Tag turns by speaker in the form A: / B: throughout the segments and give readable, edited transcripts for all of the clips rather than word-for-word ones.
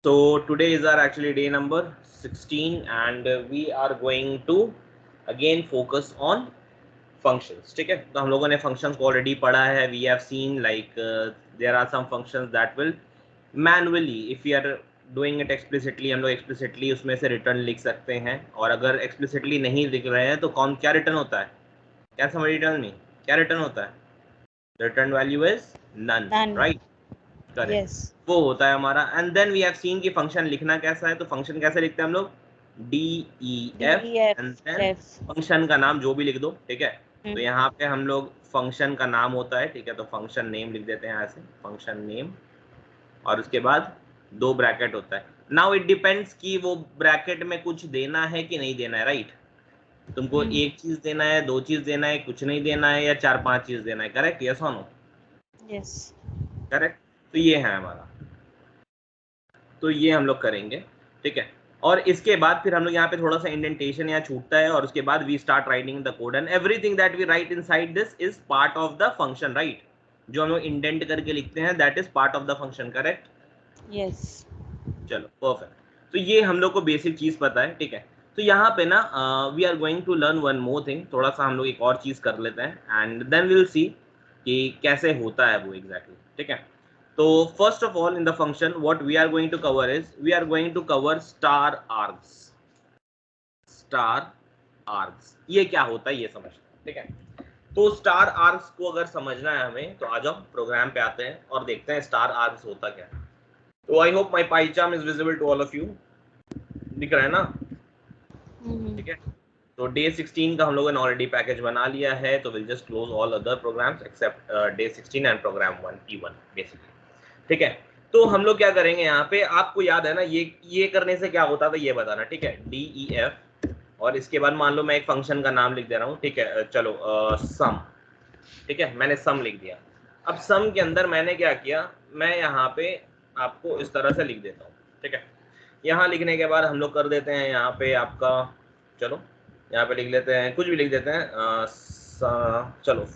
A: So today is our actually day number 16 and we are going to again focus on functions. ठीक है, तो हम लोगों ने functions को already पढ़ा है. We have seen like there are some functions that will manually, if we are doing it explicitly, हम लोग explicitly उसमें से return लिख सकते हैं, और अगर explicitly नहीं लिख रहे हैं तो कौन क्या return होता है? क्या समझ return में क्या return होता है? The return value is none, right? Correct.
B: Yes.
A: वो होता है हमारा. And then we have seen कि फंक्शन लिखना कैसा है. तो फंक्शन कैसे लिखते हैं हम लोग? DEF एंड देन फंक्शन का नाम जो भी लिख दो. ठीक है, तो यहाँ पे हम लोग फंक्शन का नाम होता है. ठीक है, तो फंक्शन नेम लिख देते हैं यहाँ से, फंक्शन नेम, और उसके बाद 2 ब्रैकेट होता है. नाउ इट डिपेंड्स कि वो ब्रैकेट में कुछ देना है कि नहीं देना है, राइट? तुमको एक चीज देना है, 2 चीज देना है, कुछ नहीं देना है, या 4-5 चीज देना है. करेक्ट? यस और नो?
B: Yes.
A: करेक्ट. तो ये है हमारा, तो ये हम लोग करेंगे. ठीक है, और इसके बाद फिर हम लोग यहाँ पे थोड़ा सा इंडेंटेशन यहाँ छूटता है, और उसके बाद we start writing the code and everything that we write inside this is part of the function, right? जो हम लोग इंडेंट करके लिखते हैं that is part of the function. Correct?
B: Yes.
A: चलो परफेक्ट. तो ये हम लोग को बेसिक चीज पता है. ठीक है, तो यहाँ पे ना we are going to learn one more thing. थोड़ा सा हम लोग एक और चीज कर लेते हैं and then we will see कि कैसे होता है वो एग्जैक्टली. ठीक है, तो first of all in the function what we are going to cover is we are going to cover star args. star args ये क्या होता है ये समझते हैं. ठीक है, तो स्टार आर्क्स को अगर समझना है हमें तो आ जाओ प्रोग्राम पे आते हैं और देखते हैं स्टार आर्क्स होता क्या है. तो I hope my pie chart is visible to all of you. दिख रहा है ना? ठीक है, तो डे 16 का हम लोगों ने ऑलरेडी पैकेज बना लिया है, तो will just close all other programs except day 16 and program 1 P1 basically. ठीक है, तो हम लोग क्या करेंगे यहाँ पे, आपको याद है ना ये करने से क्या होता था ये बताना. ठीक है, DEF, और इसके बाद मान लो मैं एक फंक्शन का नाम लिख दे रहा हूँ. ठीक है, चलो सम. ठीक है, मैंने सम लिख दिया. अब सम के अंदर मैंने क्या किया, मैं यहाँ पे आपको इस तरह से लिख देता हूँ. ठीक है, यहाँ लिखने के बाद हम लोग कर देते हैं यहाँ पे आपका, चलो यहाँ पे लिख लेते हैं, कुछ भी लिख देते हैं. चलो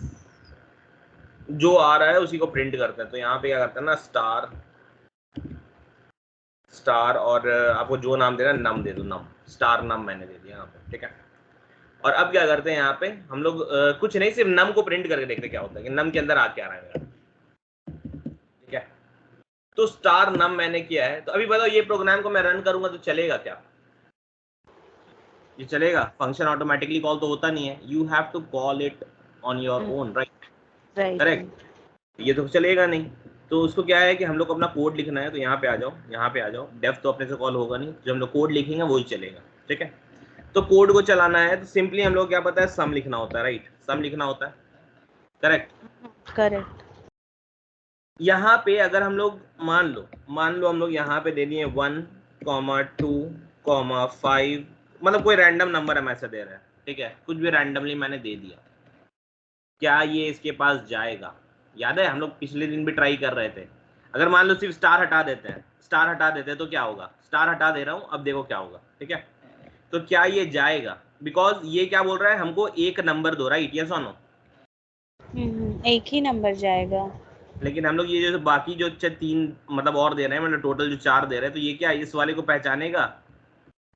A: जो आ रहा है उसी को प्रिंट करते हैं. तो यहाँ पे क्या करते हैं ना, स्टार और आपको जो नाम देना नम दे दो, नम, स्टार नम मैंने दे दिया यहाँ पे. ठीक है, और अब क्या करते हैं यहाँ पे हम लोग कुछ नहीं, सिर्फ नम को प्रिंट करके देखते क्या होता है कि नम के अंदर आ क्या रहा है मेरा. ठीक है, तो स्टार नम मैंने किया है. तो अभी बताओ ये प्रोग्राम को मैं रन करूंगा तो चलेगा क्या? ये चलेगा? फंक्शन ऑटोमेटिकली कॉल तो होता नहीं है, you have to call it on your own, right? Correct. ये तो चलेगा नहीं. तो उसको क्या है कि हम लोग को अपना कोड लिखना है. तो यहाँ पे आ जाओ, यहाँ पे आ जाओ. डेफ तो अपने से कॉल होगा नहीं, जो हम लोग कोड लिखेंगे वही चलेगा. ठीक है, तो कोड को चलाना है तो सिंपली हम लोग क्या पता है, सम लिखना होता है, राइट? सम लिखना होता है. करेक्ट?
B: करेक्ट.
A: यहाँ पे अगर हम लोग मान लो हम लोग यहाँ पे दे दिए 1, 2, 5, मतलब कोई रैंडम नंबर हम ऐसा दे रहे हैं. ठीक है, कुछ भी रैंडमली मैंने दे दिया, क्या ये इसके पास जाएगा? याद है हम लोग पिछले दिन भी ट्राई कर रहे थे. अगर मान लो सिर्फ स्टार हटा देते हैं तो क्या होगा? स्टार हटा दे रहा हूं, अब देखो क्या होगा. ठीक है, तो क्या ये जाएगा? बिकॉज ये क्या बोल रहा है, हमको एक नंबर दो, राइट? यस और नो?
B: एक ही नंबर जाएगा.
A: लेकिन हम लोग ये जो बाकी जो 3 मतलब और दे रहे हैं, मतलब टोटल जो 4 दे रहे हैं, तो ये क्या इस वाले को पहचानेगा?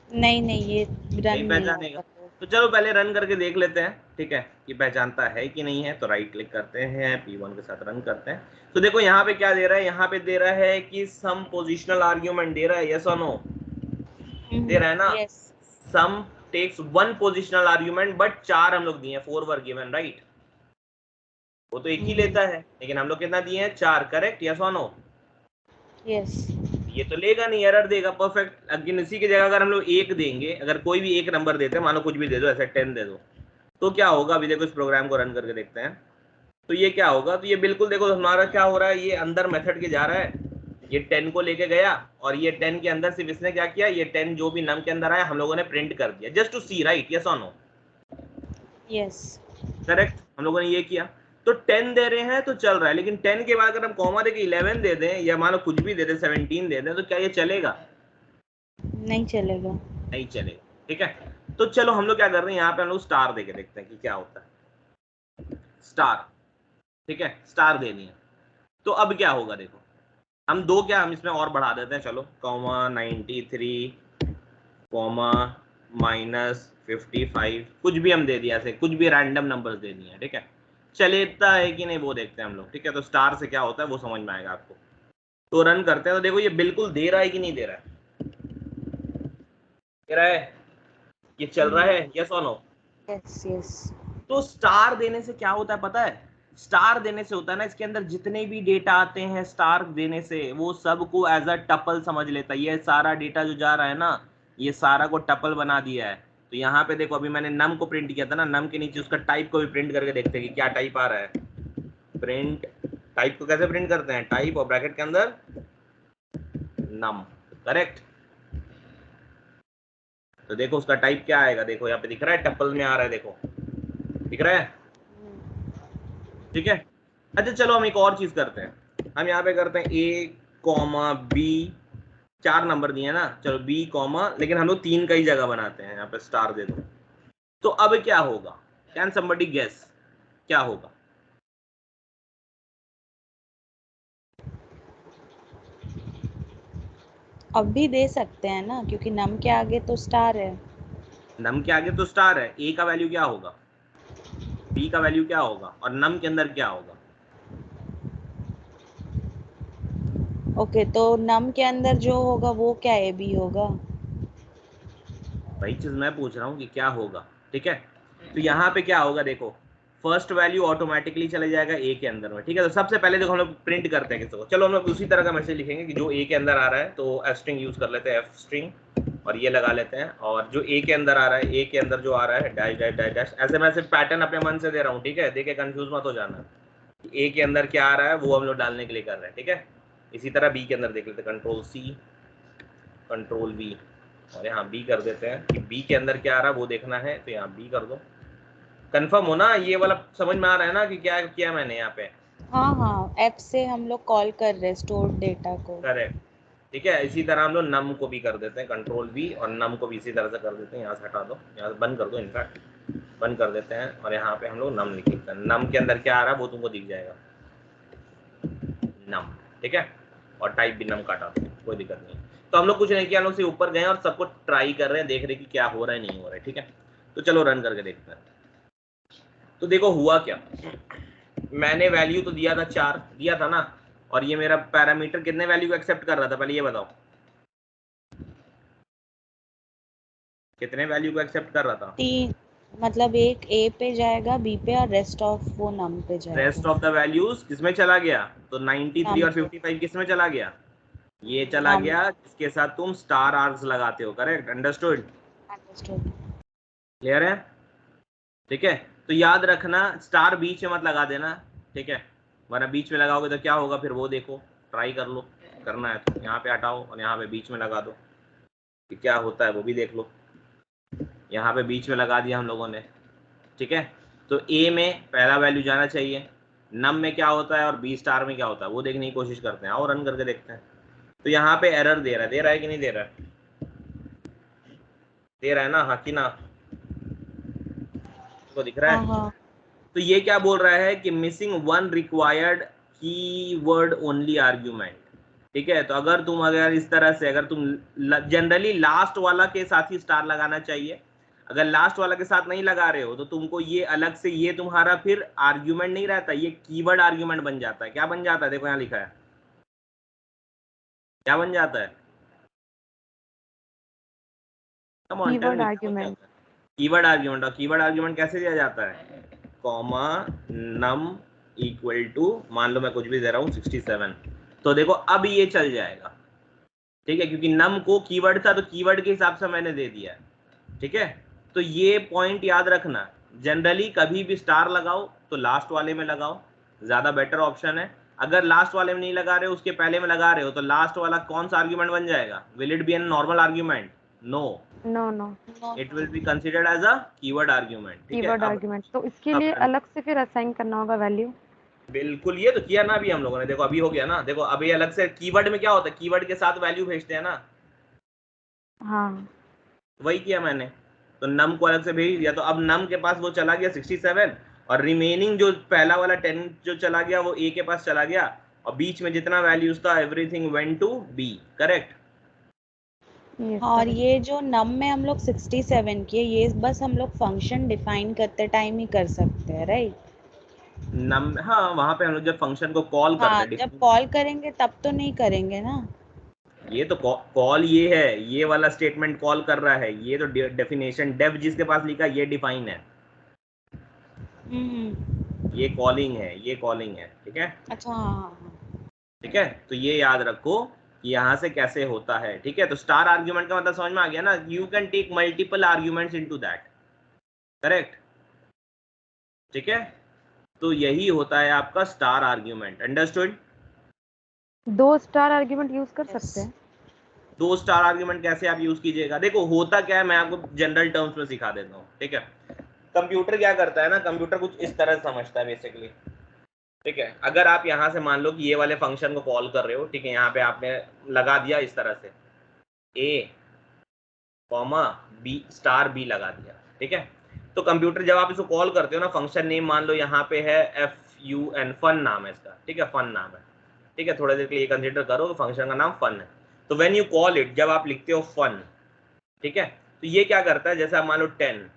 B: नहीं, ये
A: नहीं पहचानेगा. तो चलो पहले रन करके देख लेते हैं. ठीक है, कि पहचानता है कि नहीं है. तो राइट क्लिक करते हैं, P1 के साथ रन करते हैं. तो देखो यहाँ पे क्या दे रहा है, यहाँ पे दे रहा है कि सम पोजिशनल आर्ग्यूमेंट दे रहा है. यस और नो? दे रहा है ना?
B: Yes.
A: Sum takes 1 positional argument, but 4 हम लोग दिए हैं, 4 वर गिवन, राइट? वो तो एक ही लेता है, लेकिन हम लोग कितना दिए हैं? 4. करेक्ट? यस और नो?
B: Yes.
A: ये तो लेगा नहीं, एरर देगा. परफेक्ट. अगेन इसी की जगह अगर हम लोग 1 देंगे, अगर कोई भी एक नंबर देते हैं, मान लो कुछ भी दे दो, ऐसे 10 दे दो, तो क्या होगा? अभी देखो इस प्रोग्राम को रन करके देखते हैं. तो ये क्या होगा? तो ये बिल्कुल देखो हमारा क्या हो रहा है, ये अंदर मेथड के जा रहा है, ये 10 को लेके गया, और ये 10 के अंदर सिर्फ इसने क्या किया, ये 10 जो भी नम के अंदर आया हम लोगों ने प्रिंट कर दिया, just to see, right? Yes और नो?
B: Yes.
A: करेक्ट, हम लोगों ने ये किया. तो 10 दे रहे हैं तो चल रहा है, लेकिन 10 के बाद अगर हम कॉमा देके 11 दे दें, या मान लो कुछ भी दे दें, 17 दे दें, तो क्या ये चलेगा?
B: नहीं चलेगा.
A: नहीं चलेगा. ठीक है, तो चलो हम लोग क्या कर रहे हैं, यहाँ पे हम लोग स्टार देके देखते हैं कि क्या होता है. स्टार. ठीक है, स्टार दे दिया. तो अब क्या होगा देखो, हम दो क्या हम इसमें और बढ़ा देते हैं, चलो कॉमा 93 कॉमा -55 कुछ भी हम दे दिया, ऐसे कुछ भी रैंडम नंबर्स दे दिए, ठीक है। चलेता है कि नहीं वो देखते हैं हम लोग, ठीक है। तो स्टार से क्या होता है वो समझ में आएगा आपको। तो रन करते हैं, तो देखो ये बिल्कुल दे रहा है कि नहीं दे रहा है, दे रहा है, ये चल रहा है, यस और नो।
B: Yes yes.
A: तो स्टार देने से क्या होता है पता है, स्टार देने से होता है ना, इसके अंदर जितने भी डेटा आते हैं स्टार देने से वो सबको एज अ टपल समझ लेता है। ये सारा डेटा जो जा रहा है ना, ये सारा को टपल बना दिया है। तो यहाँ पे देखो अभी मैंने नम को प्रिंट किया था ना, नम के नीचे उसका टाइप को भी प्रिंट करके देखते हैं कि क्या टाइप आ रहा है। प्रिंट टाइप को कैसे प्रिंट करते हैं, टाइप और ब्रैकेट के अंदर नम, करेक्ट। तो देखो उसका टाइप क्या आएगा, देखो यहाँ पे दिख रहा है, टपल में आ रहा है, देखो दिख रहा है, ठीक है। अच्छा चलो हम एक और चीज करते हैं, हम यहाँ पे करते हैं a कॉमा b, 4 नंबर दिए ना, चलो b कॉमा, लेकिन हम लोग 3 का ही जगह बनाते हैं, यहाँ पे स्टार दे दो। तो अब क्या होगा, कैन समबडी गेस क्या होगा।
B: अब भी दे सकते हैं ना, क्योंकि नम के आगे तो स्टार है।
A: नम के आगे तो स्टार है, a का वैल्यू क्या होगा, b का वैल्यू क्या होगा, और नम के अंदर क्या होगा।
B: ओके, तो नम के अंदर जो होगा वो क्या है, बी होगा।
A: वही चीज मैं पूछ रहा हूँ कि क्या होगा, ठीक है। तो यहाँ पे क्या होगा, देखो फर्स्ट वैल्यू ऑटोमेटिकली चले जाएगा ए के अंदर में, ठीक है। तो सबसे पहले देखो हम लोग प्रिंट करते हैं किसी को, चलो हम लोग उसी तरह का मैसेज लिखेंगे कि जो ए के अंदर आ रहा है, तो एफ स्ट्रिंग यूज कर लेते हैं, एफ स्ट्रिंग, और ये लगा लेते हैं। और जो ए के अंदर आ रहा है, ए के अंदर जो आ रहा है डैश डैश डैश डैश, ऐसे मैं सिर्फ पैटर्न अपने मन से दे रहा हूँ, ठीक है। देखे कंफ्यूज मत हो जाना, ए के अंदर क्या आ रहा है वो हम लोग डालने के लिए कर रहे हैं, ठीक है। इसी तरह बी के अंदर देख लेते हैं, कंट्रोल सी कंट्रोल बी, और यहाँ बी कर देते हैं कि बी के अंदर क्या आ रहा है वो देखना है, तो यहाँ बी कर दो। कंफर्म हो ना, ये वाला समझ में आ रहा है ना कि क्या किया मैंने यहाँ पे।
B: हाँ हाँ, ऐप से हम लोग कॉल कर रहे हैं स्टोर्ड डेटा को।
A: करेक्ट, ठीक है। इसी तरह हम लोग नम को भी कर देते हैं, कंट्रोल बी, और नम को भी इसी तरह से कर देते हैं। यहाँ से हटा दो, यहाँ से बंद कर दो, इनफैक्ट बंद कर देते हैं, और यहाँ पे हम लोग नम लिख लेते हैं। नम के अंदर क्या आ रहा है वो तुमको दिख जाएगा, नम, ठीक है। और टाइप भी नम काटा दो, कोई दिक्कत नहीं। तो हम लोग कुछ नहीं किया, हम लोग से ऊपर गए और सबको ट्राई कर रहे हैं, देख रहे कि क्या हो रहा है नहीं हो रहा है, ठीक है। तो चलो रन करके देखते हैं। तो देखो हुआ क्या, मैंने वैल्यू तो दिया था 4 दिया था ना, और ये मेरा पैरामीटर कितने वैल्यू को एक्सेप्ट कर रहा था, पहले ये बताओ कितने वैल्यू को एक्सेप्ट कर रहा था।
B: 3, मतलब एक ए पे जाएगा, बी पे, और रेस्ट ऑफ वो नम पे
A: रेस्ट
B: जाएगा।
A: ऑफ द वैल्यूज किसमें चला गया, तो 93
B: नम
A: और
B: पे।
A: 55 किसमें चला गया, ये चला
B: नम।
A: गया, जिसके साथ तुम स्टार आर्क्स लगाते हो, करेक्ट, अंडरस्टूड,
B: अंडरस्टूड।
A: क्लियर है, ठीक है। तो याद रखना स्टार बीच में मत लगा देना, ठीक है, वरना बीच में लगाओगे तो क्या होगा फिर वो देखो, ट्राई कर लो, करना है तो यहाँ पे हटाओ और यहाँ पे बीच में लगा दो कि क्या होता है वो भी देख लो। यहाँ पे बीच में लगा दिया हम लोगों ने, ठीक है। तो ए में पहला वैल्यू जाना चाहिए, नम में क्या होता है और बी स्टार में क्या होता है वो देखने की कोशिश करते हैं, आओ रन करके देखते हैं। तो यहाँ पे एरर दे रहा है कि नहीं दे रहा है, दे रहा है ना, हाँ कि ना, तो दिख रहा
B: हाँ
A: है।
B: हाँ।
A: तो ये क्या बोल रहा है कि missing 1 required keyword only argument, ठीक है। तो अगर इस तरह से अगर तुम जनरली लास्ट वाला के साथ ही स्टार लगाना चाहिए, अगर लास्ट वाला के साथ नहीं लगा रहे हो तो तुमको ये अलग से, ये तुम्हारा फिर आर्ग्यूमेंट नहीं रहता, ये कीवर्ड आर्ग्यूमेंट बन जाता है। क्या बन जाता है, देखो यहाँ लिखा है क्या बन जाता है,
B: कीवर्ड आर्गुमेंट।
A: Keyword argument. और कीवर्ड आर्ग्यूमेंट कैसे दिया जाता है, कॉमा नम इक्वल टू, मान लो मैं कुछ भी दे रहा हूँ 67, तो देखो अब ये चल जाएगा, ठीक है, क्योंकि नम को कीवर्ड था तो कीवर्ड के हिसाब से मैंने दे दिया, ठीक है। तो ये पॉइंट याद रखना, जनरली कभी भी स्टार लगाओ तो लास्ट वाले में लगाओ, ज्यादा बेटर ऑप्शन है। अगर लास्ट वाले में नहीं लगा रहे हो, उसके पहले में लगा रहे हो, तो लास्ट वाला कौन सा आर्ग्यूमेंट बन जाएगा, will it be an normal argument, no,
C: no no
A: it will be considered as a keyword argument, ठीक है।
C: कीवर्ड आर्गुमेंट, तो इसके
A: अब
C: लिए अलग से फिर असाइन करना होगा वैल्यू।
A: बिल्कुल, ये तो किया ना अभी हम लोगों ने, देखो अभी हो गया ना, देखो अभी अलग से कीवर्ड में क्या होता है, कीवर्ड के साथ वैल्यू भेजते हैं ना,
C: हाँ
A: वही किया मैंने। तो नम को अलग से भेज दिया, तो अब नम के पास वो चला गया 67, और रिमेनिंग जो पहला वाला 10 जो चला गया वो ए के पास चला गया, और बीच में जितना वैल्यूज था everything went to be, correct.
C: Yes,
B: और
C: correct.
B: ये जो नम में हम लोग 67 किए, ये बस हम लोग फंक्शन डिफाइन करते टाइम ही कर सकते हैं, राइट?
A: हाँ, वहां पे हम लोग जब फंक्शन को कॉल
B: हाँ,
A: करते
B: जब
A: हैं,
B: कॉल करेंगे तब तो नहीं करेंगे ना।
A: ये तो कॉल ये है, ये वाला स्टेटमेंट कॉल कर रहा है, ये तो डेफिनेशन डेफ जिसके पास लिखा ये डिफाइन है, ये कॉलिंग है, ये कॉलिंग है, ठीक है।
B: अच्छा, हाँ हाँ हाँ।
A: ठीक है, तो ये याद रखो कि यहाँ से कैसे होता है, ठीक है। तो स्टार आर्ग्यूमेंट का मतलब समझ में आ गया ना, you can take multiple arguments into that, correct, ठीक है। तो यही होता है आपका star argument, understood.
C: 2 star argument use कर
B: Yes.
C: सकते हैं।
A: 2 स्टार आर्ग्यूमेंट कैसे आप यूज कीजिएगा, देखो होता क्या है, मैं आपको जनरल टर्म्स में सिखा देता हूँ, ठीक है। कंप्यूटर क्या करता है ना, कंप्यूटर कुछ इस तरह से समझता है बेसिकली, ठीक है। अगर आप यहाँ से मान लो कि ये वाले फंक्शन को कॉल कर रहे हो, ठीक है, यहाँ पे आपने लगा दिया इस तरह से ए कॉमा बी स्टार बी लगा दिया, ठीक है। तो कंप्यूटर जब आप इसको कॉल करते हो ना, फंक्शन नेम मान लो यहाँ पे है FUN, फन नाम है इसका, ठीक है, फन नाम है, ठीक है। थोड़ी देर के लिए कंसिडर करो कि फंक्शन का नाम फन है। तो व्हेन यू कॉल इट, जब आप लिखते हो फन, ठीक है, तो ये क्या करता है, जैसे आप मान लो 10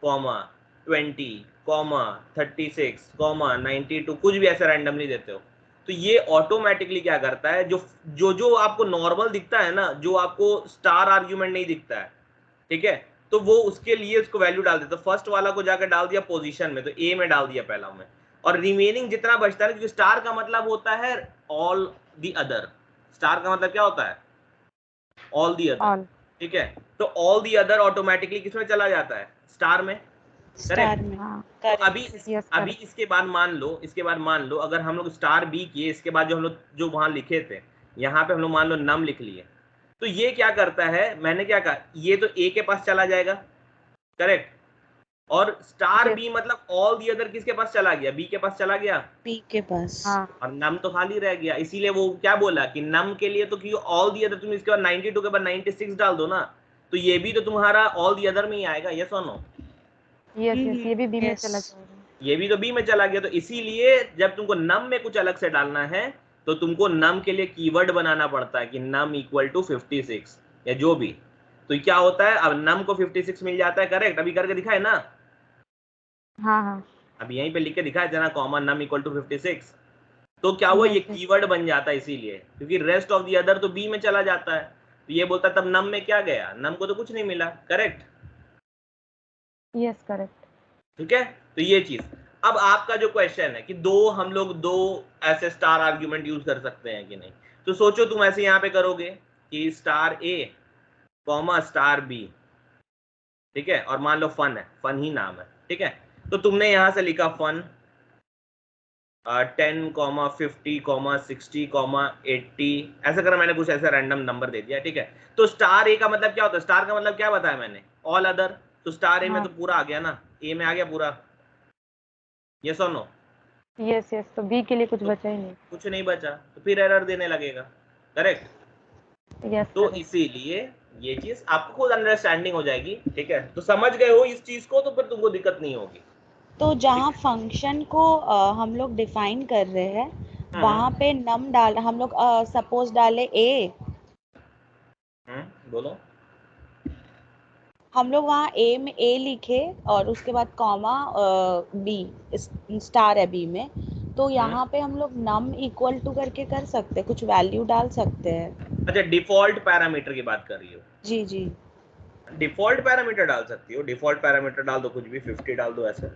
A: कॉमा 20 कॉमा 36 कॉमा 92, कुछ भी ऐसे रैंडमली देते हो, तो ये ऑटोमेटिकली क्या करता है, जो जो जो आपको नॉर्मल दिखता है ना, जो आपको स्टार आर्ग्यूमेंट नहीं दिखता है, ठीक है, तो वो उसके लिए उसको वैल्यू डाल देता है। फर्स्ट वाला को जाकर डाल दिया पोजीशन में, तो ए में डाल दिया पहला में, और रिमेनिंग जितना बचता है, क्योंकि स्टार का मतलब होता है ऑल द अदर, स्टार का मतलब क्या होता है, ऑल दी अदर,
C: ऑल।
A: ठीक है। तो ऑल दी अदर ऑटोमेटिकली किसमें चला जाता है, स्टार में,
B: स्टार
A: करेक्ट।
B: में,
C: हाँ।
A: तो
B: करेक्ट।
C: यस,
A: अभी
C: करेक्ट।
A: इसके बाद मान लो, इसके बाद मान लो अगर हम लोग स्टार बी किए, इसके बाद जो हम लोग जो वहां लिखे थे, यहाँ पे हम लोग मान लो नम लिख लिए, तो ये क्या करता है, मैंने क्या कहा, ये तो ए के पास चला जाएगा, करेक्ट, और स्टार
C: यस।
A: बी मतलब ऑल दी अदर किसके पास चला गया, बी के पास चला गया,
B: पी के पास।
C: हाँ।
A: और नम तो खाली रह गया। इसीलिए वो क्या बोला कि नम के लिए तो क्योंकि ऑल दी अदर, तुम इसके बाद 92 के बाद 96 डाल दो ना, तो ये भी तो तुम्हारा ऑल दी अदर में ही आएगा, यस और नो।
C: यस, यस, ये भी बी में
B: यस।
C: चला जाएगा।
A: ये भी तो बी में चला गया, तो इसीलिए जब तुमको नम में कुछ अलग से डालना है, तो तुमको नम के लिए कीवर्ड बनाना पड़ता है कि नम इक्वल टू 56 या जो भी। तो क्या होता है, अब नम को 56 मिल जाता है, करेक्ट, अभी करके दिखाए ना,
C: हाँ, हाँ।
A: अब यहीं पे लिख के दिखाया जना, कॉमन नम इक्वल टू 56, तो क्या हुआ, ये
C: यस, यस।
A: कीवर्ड बन जाता है, इसीलिए, क्योंकि रेस्ट ऑफ द अदर तो बी में चला जाता है, तो ये बोलता है तब नम में क्या गया, नम को तो कुछ नहीं मिला, करेक्ट,
C: यस, करेक्ट।
A: ठीक है। तो ये चीज, अब आपका जो क्वेश्चन है कि हम लोग दो ऐसे स्टार आर्ग्यूमेंट यूज कर सकते हैं कि नहीं, तो सोचो तुम ऐसे यहाँ पे करोगे कि स्टार ए कॉमा स्टार बी, ठीक है, और मान लो फन है, फन ही नाम है, ठीक है। तो तुमने यहां से लिखा फन 10,50,60,80, ऐसा करा मैंने, कुछ ऐसा रैंडम नंबर दे दिया, ठीक है। तो स्टार ए का मतलब क्या होता है, स्टार का मतलब क्या बताया मैंने, ऑल अदर, तो स्टार ए में
C: हाँ।
A: तो पूरा आ गया ना, ए में आ गया पूरा, यस और नो।
C: यस, यस, तो बी के लिए कुछ
A: तो
C: बचा ही नहीं।
A: कुछ नहीं बचा, तो फिर एरर देने लगेगा, करेक्ट।
C: यस,
A: तो
C: करेक्ट।
A: इसीलिए ये चीज आपको खुद अंडरस्टैंडिंग हो जाएगी, ठीक है, तो समझ गए हो इस चीज को, तो फिर तुमको दिक्कत नहीं होगी,
B: तो
A: ठीक
B: जहाँ
A: है।
B: फंक्शन को हम लोग डिफाइन कर रहे हैं,
A: हम्म
B: वहाँ पे नम डाल, हम लोग सपोज डाले ए,
A: बोलो।
B: हम लोग वहाँ ए में ए लिखे और उसके बाद कॉमा बी, स्टार है बी में, तो
A: हम्म
B: यहाँ पे हम लोग नम इक्वल टू करके कर सकते हैं, कुछ वैल्यू डाल सकते हैं।
A: अच्छा, डिफॉल्ट पैरामीटर की बात कर रही हो,
B: जी जी।
A: डिफॉल्ट पैरामीटर डाल सकती हो, डिफॉल्ट पैरामीटर डाल दो, कुछ भी 50 डाल दो ऐसे।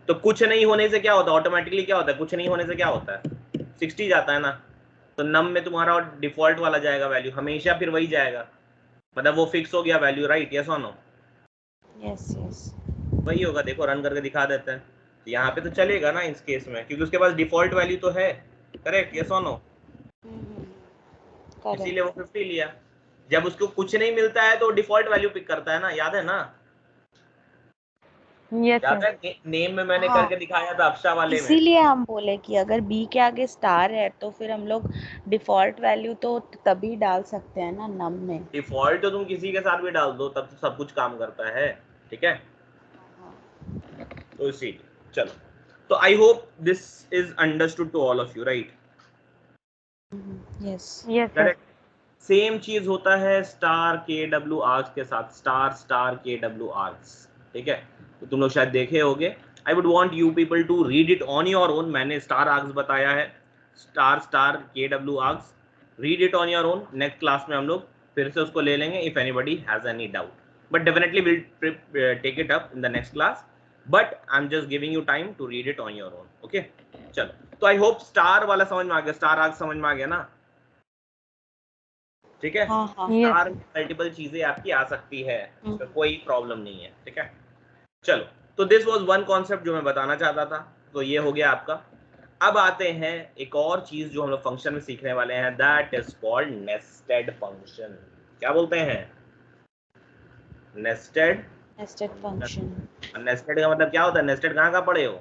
A: तो कुछ नहीं होने से क्या होता है, ऑटोमेटिकली क्या होता है, कुछ नहीं होने से क्या होता है, 60 जाता है ना, तो नम में तुम्हारा डिफॉल्ट वाला जाएगा वैल्यू, हमेशा फिर वही जाएगा, मतलब वो फिक्स हो गया वैल्यू, राइट, यस और नो।
B: Yes yes.
A: वही होगा, देखो रन करके दिखा देते हैं, तो यहाँ पे तो चलेगा ना इस केस में, क्योंकि उसके पास डिफॉल्ट वैल्यू तो है, करेक्ट, यस और नो। इसीलिए वो
B: करेक्ट।
A: 50 लिया, जब उसको कुछ नहीं मिलता है तो डिफॉल्ट वैल्यू पिक करता है ना, याद है ना,
C: यस,
A: याद
C: यस।
A: है नेम में मैंने
B: हाँ,
A: करके दिखाया था अक्षा वाले में।
B: इसीलिए हम बोले कि अगर बी के आगे स्टार है तो फिर हम लोग डिफॉल्ट वैल्यू तो तभी डाल सकते हैं ना नम में।
A: डिफॉल्ट तो तुम किसी के साथ भी डाल दो, तब तो सब कुछ काम करता है, ठीक है। तो इसीलिए चलो, तो I hope this is understood to all of you, right.
B: Yes
C: Yes, sir.
A: Correct. Same चीज होता है स्टार के डब्ल्यू आर्क्स के साथ, star star K W args, ठीक है। तो तुम लोग शायद देखे होगे। I would want you people to read it on your own. मैंने स्टार आर्क्स बताया है, star star K W args, read it on your own. Next class में हम लोग फिर से उसको ले लेंगे if anybody has any doubt, but definitely will take it up in the next class, but I am just giving you time to read it on your own. Okay चलो, तो आई होप स्टार वाला समझ में आ गया, star arc समझ में आ गया ना, ठीक है।
B: हाँ हाँ
C: Yes,
A: स्टार
C: sir.
A: मल्टीपल चीजें आपकी आ सकती है,
B: हम्म।
A: तो कोई प्रॉब्लम नहीं है, ठीक है। चलो, तो दिस वाज वन कॉन्सेप्ट जो मैं बताना चाहता था, तो ये हो गया आपका। अब आते हैं एक और चीज जो हम लोग फंक्शन में सीखने वाले हैं, that is called nested function. क्या बोलते हैं? नेस्टेड।
B: Nested function.
A: नेस्टेड का मतलब क्या होता है? नेस्टेड कहाँ कहाँ पढ़े हो?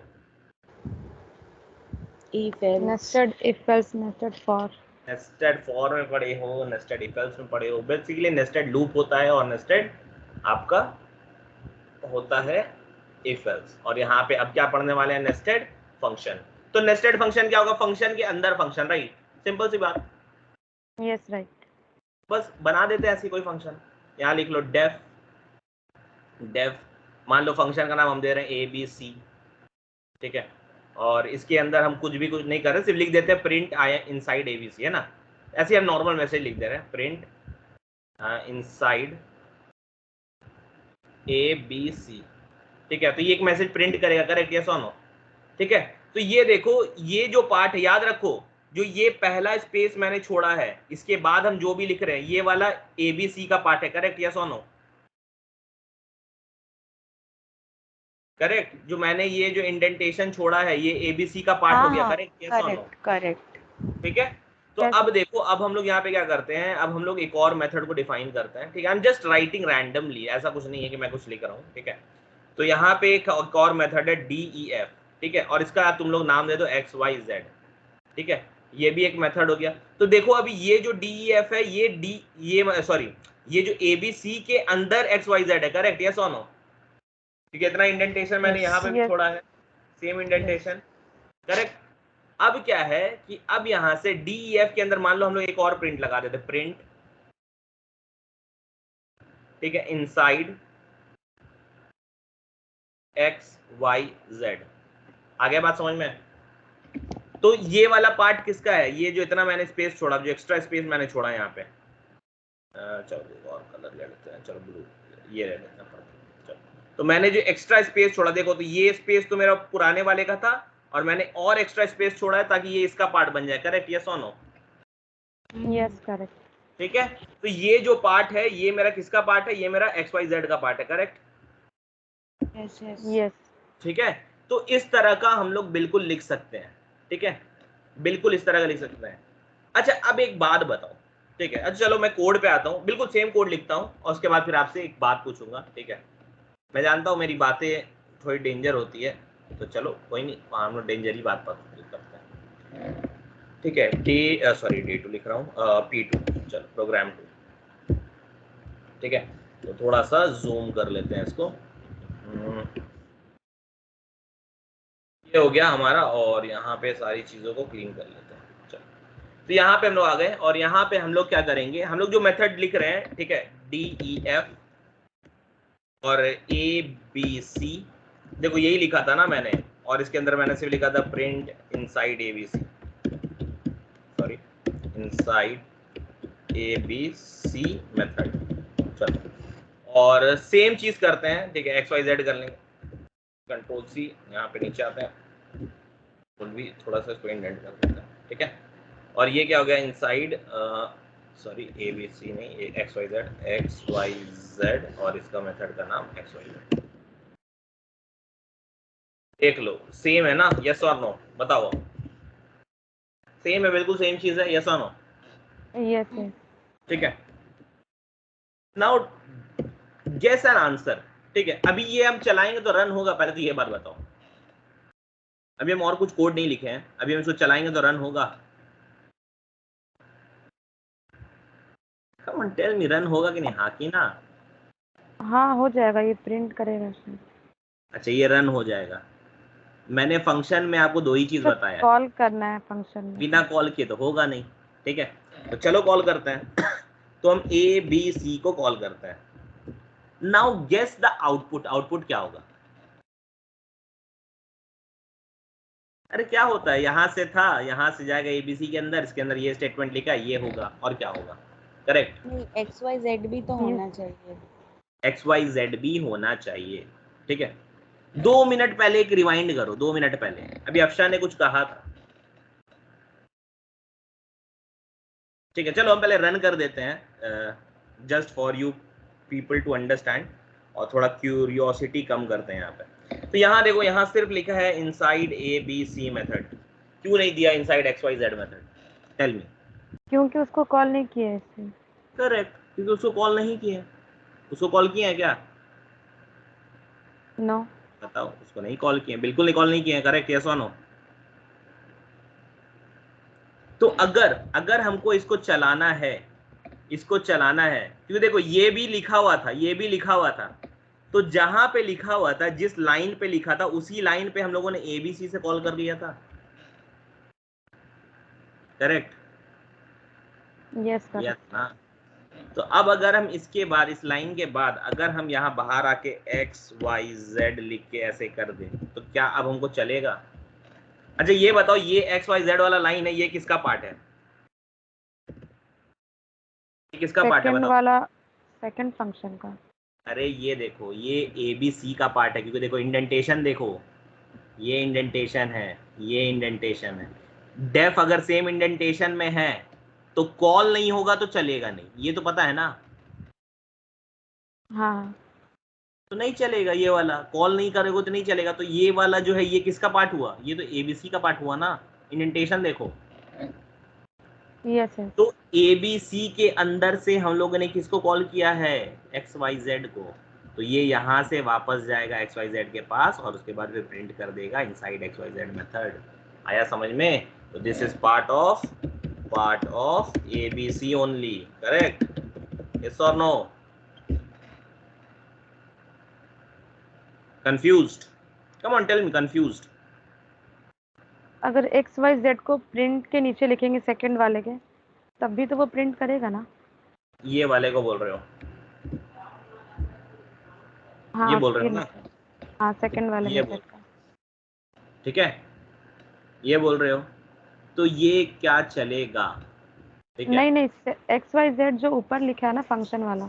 B: If else.
C: Nested if else, nested for.
A: Nested for में पढ़े हो, नेस्टेड इफ एल्स में पढ़े हो। बेसिकली नेस्टेड लूप होता है और नेस्टेड आपका होता है इफ एल्स। और यहाँ पे अब क्या पढ़ने वाले हैं? Nested function. तो नेस्टेड फंक्शन क्या होगा? फंक्शन के अंदर फंक्शन, राइट? सिंपल सी बात,
C: Yes, right.
A: बस बना देते हैं ऐसी कोई फंक्शन। यहाँ लिख लो डेफ, डेफ मान लो फंक्शन का नाम हम दे रहे हैं ABC, ठीक है। और इसके अंदर हम कुछ नहीं कर रहे, सिर्फ लिख देते हैं प्रिंट आई इनसाइड ABC, है ना। ऐसे हम नॉर्मल मैसेज लिख दे रहे हैं, प्रिंट इनसाइड ABC, ठीक है। तो ये एक मैसेज प्रिंट करेगा, करेक्ट? यस और नो? ठीक है। तो ये देखो, ये जो पार्ट है याद रखो, जो ये पहला स्पेस मैंने छोड़ा है, इसके बाद हम जो भी लिख रहे हैं ये वाला ABC का पार्ट है, करेक्ट? यस और नो? करेक्ट। जो मैंने ये जो इंडेंटेशन छोड़ा है ये ABC का पार्ट हो गया, करेक्ट? यस और नो?
B: Correct correct.
A: ठीक है। तो
C: Yes.
A: अब देखो, अब हम लोग यहाँ पे क्या करते हैं, अब हम लोग एक और मेथड को डिफाइन करते हैं, ठीक है। आई एम जस्ट राइटिंग रैंडमली, ऐसा कुछ नहीं है कि मैं कुछ लिख रहा हूँ, ठीक है। तो यहाँ पे एक और मेथड है DEF, ठीक है। और इसका तुम लोग नाम दे दो XYZ, ठीक है। ये भी एक मेथड हो गया। तो देखो अभी ये जो DEF है, ये जो ABC के अंदर XYZ है, करेक्ट? यस और नो? ठीक है। इतना इंडेंटेशन मैंने
B: Yes.
A: यहाँ पे भी
C: Yes.
A: छोड़ा है, सेम इंडेंटेशन, करेक्ट। अब क्या है कि अब यहां से DEF के अंदर मान लो हम लोग एक और प्रिंट लगा देते, प्रिंट, ठीक है, इनसाइड XYZ। आ गया बात समझ में? तो ये वाला पार्ट किसका है? ये जो इतना मैंने स्पेस छोड़ा, जो एक्स्ट्रा स्पेस मैंने छोड़ा यहाँ पे, चलो और कलर ले लेते हैं, चलो ब्लू ये ले लेते हैं। चलो, तो मैंने जो एक्स्ट्रा स्पेस छोड़ा, देखो, तो ये स्पेस तो मेरा पुराने वाले का था और मैंने और एक्स्ट्रा स्पेस छोड़ा है ताकि ये इसका पार्ट बन जाए, करेक्ट? यस और नो?
C: Yes, correct.
A: ठीक है। तो ये जो पार्ट है ये मेरा किसका पार्ट है? ये मेरा XYZ का पार्ट है, करेक्ट?
B: Yes yes.
C: Yes.
A: ठीक है। तो इस तरह का हम लोग बिल्कुल लिख सकते हैं, ठीक है, बिल्कुल इस तरह का लिख सकते हैं। अच्छा, अब एक बात बताओ, ठीक है। अच्छा चलो मैं कोड पे आता हूँ, बिल्कुल सेम कोड लिखता हूँ और उसके बाद फिर आपसे एक बात पूछूंगा, ठीक है। मैं जानता हूँ मेरी बातें थोड़ी डेंजर होती है, तो चलो कोई नहीं, हम लोग डेंजर ही बात करते हैं, ठीक है। D2 लिख रहा हूँ, P2, चलो प्रोग्राम 2, ठीक है। तो थोड़ा सा जूम कर लेते हैं इसको, ये हो गया हमारा, और यहाँ पे सारी चीजों को क्लीन कर लेते हैं। चलो, तो यहाँ पे हम लोग आ गए और यहाँ पे हम लोग क्या करेंगे, हम लोग जो मेथड लिख रहे हैं, ठीक है, DEF और ABC, देखो यही लिखा था ना मैंने, और इसके अंदर मैंने सिर्फ लिखा था print inside ABC, sorry, inside ABC method. चलो, और सेम चीज करते हैं, ठीक है, XYZ कर लेंगे, Ctrl+C, यहाँ पे नीचे आते हैं, तो भी थोड़ा सा इसको इंडेंट कर देते हैं, ठीक है। और ये क्या हो गया? इनसाइड, सॉरी ABC नहीं, ये XYZ, और इसका मेथड का नाम XYZ। देख लो सेम है ना? यस और नो? बताओ, सेम है, बिल्कुल सेम चीज है, यस और नो?
C: Yes, yes.
A: ठीक है। नाउ गेस एन आंसर, ठीक है। अभी ये हम चलाएंगे तो रन होगा, पहले तो ये बात बताओ। अभी हम और कुछ कोड नहीं लिखे हैं, अभी हम इसको चलाएंगे तो रन होगा। Come on tell me, run होगा कि नहीं? हाँ कि ना?
C: हाँ हो जाएगा, ये प्रिंट करेगा उसमें।
A: अच्छा, ये रन हो जाएगा। मैंने फंक्शन में आपको दो ही चीज बताया है,
C: कॉल करना है फंक्शन में।
A: बिना कॉल किए तो होगा नहीं। ठीक है, तो चलो कॉल करते हैं। तो हम ए बी सी को कॉल करते हैं। Now guess the output, output क्या होगा? अरे क्या होता है, यहां से था, यहां से जाएगा एबीसी के अंदर, इसके अंदर ये स्टेटमेंट लिखा है, ये होगा, और क्या होगा? करेक्ट,
B: नहीं, एक्स वाई जेड भी तो
C: ये
B: होना चाहिए।
A: एक्स वाई जेड भी होना चाहिए। ठीक है, 2 मिनट पहले एक रिवाइंड करो, 2 मिनट पहले अभी अफशा ने कुछ कहा था। ठीक है, चलो हम पहले रन कर देते हैं, just for you people to understand, और थोड़ा क्यूरियोसिटी कम करते हैं यहाँ पे। तो यहाँ देखो, यहाँ सिर्फ लिखा है inside A B C method, क्यों नहीं दिया inside X Y Z method? Tell me.
C: क्योंकि उसको कॉल नहीं किया है इससे।
A: करेक्ट, क्योंकि उसको कॉल नहीं किया है। उसको कॉल किया है क्या?
C: नो।
A: बताओ, उसको नहीं कॉल किए, बिल्कुल नहीं कॉल नहीं किए, करेक्ट, यस और नो? तो अगर अगर हमको इसको चलाना है, इसको चलाना है, क्योंकि देखो ये भी लिखा हुआ था, ये भी लिखा हुआ था, तो जहां पे लिखा हुआ था, जिस लाइन पे लिखा था, उसी लाइन पे हम लोगों ने एबीसी से कॉल कर लिया था। Correct,
C: yes
A: yes
C: correct.
A: ना? तो अब अगर हम इसके बाद, इस लाइन के बाद अगर हम यहाँ बाहर आके एक्स वाई जेड लिख के ऐसे कर दें, तो क्या अब हमको चलेगा? अच्छा ये बताओ, ये एक्स वाई जेड वाला लाइन है, ये किसका पार्ट है? ये किसका पार्ट है
C: सेकंड
A: बताओ?
C: वाला, सेकंड फंक्शन का।
A: अरे ये देखो, ये ए बी सी का पार्ट है, क्योंकि देखो इंडेंटेशन देखो, ये इंडेंटेशन है, ये इंडेंटेशन है। डेफ अगर सेम इंडेंटेशन में है तो कॉल नहीं होगा तो चलेगा नहीं, ये तो पता है ना?
C: हाँ।
A: तो नहीं चलेगा, ये वाला कॉल नहीं करेगा तो नहीं चलेगा। तो ये वाला जो है, ये किसका पार्ट हुआ? ये तो एबीसी का पार्ट हुआ ना। इंडेंटेशन देखो,
C: यस यस।
A: तो एबीसी के अंदर से हम लोगों ने किसको कॉल किया है? एक्स वाई जेड को। तो ये यहां से वापस जाएगा एक्स वाई जेड के पास, और उसके बाद फिर प्रिंट कर देगा inside X Y Z method. आया समझ में? तो this is part of ABC only. Correct, yes और no? Confused? Come on tell me, confused?
C: अगर एक्स वाई जेड को प्रिंट के नीचे लिखेंगे सेकंड वाले के, तब भी तो वो प्रिंट करेगा ना।
A: ये वाले को बोल रहे हो?
C: हाँ
A: ये बोल रहे
C: उसके
A: हो ना?
C: नीचे। हाँ सेकंड वाले
A: ये
C: मेथड
A: बोल,
C: का।
A: ठीक है, ये बोल रहे हो, तो ये क्या चलेगा? ठीक है,
C: नहीं नहीं, एक्स वाई जेड जो ऊपर लिखा है ना फंक्शन वाला,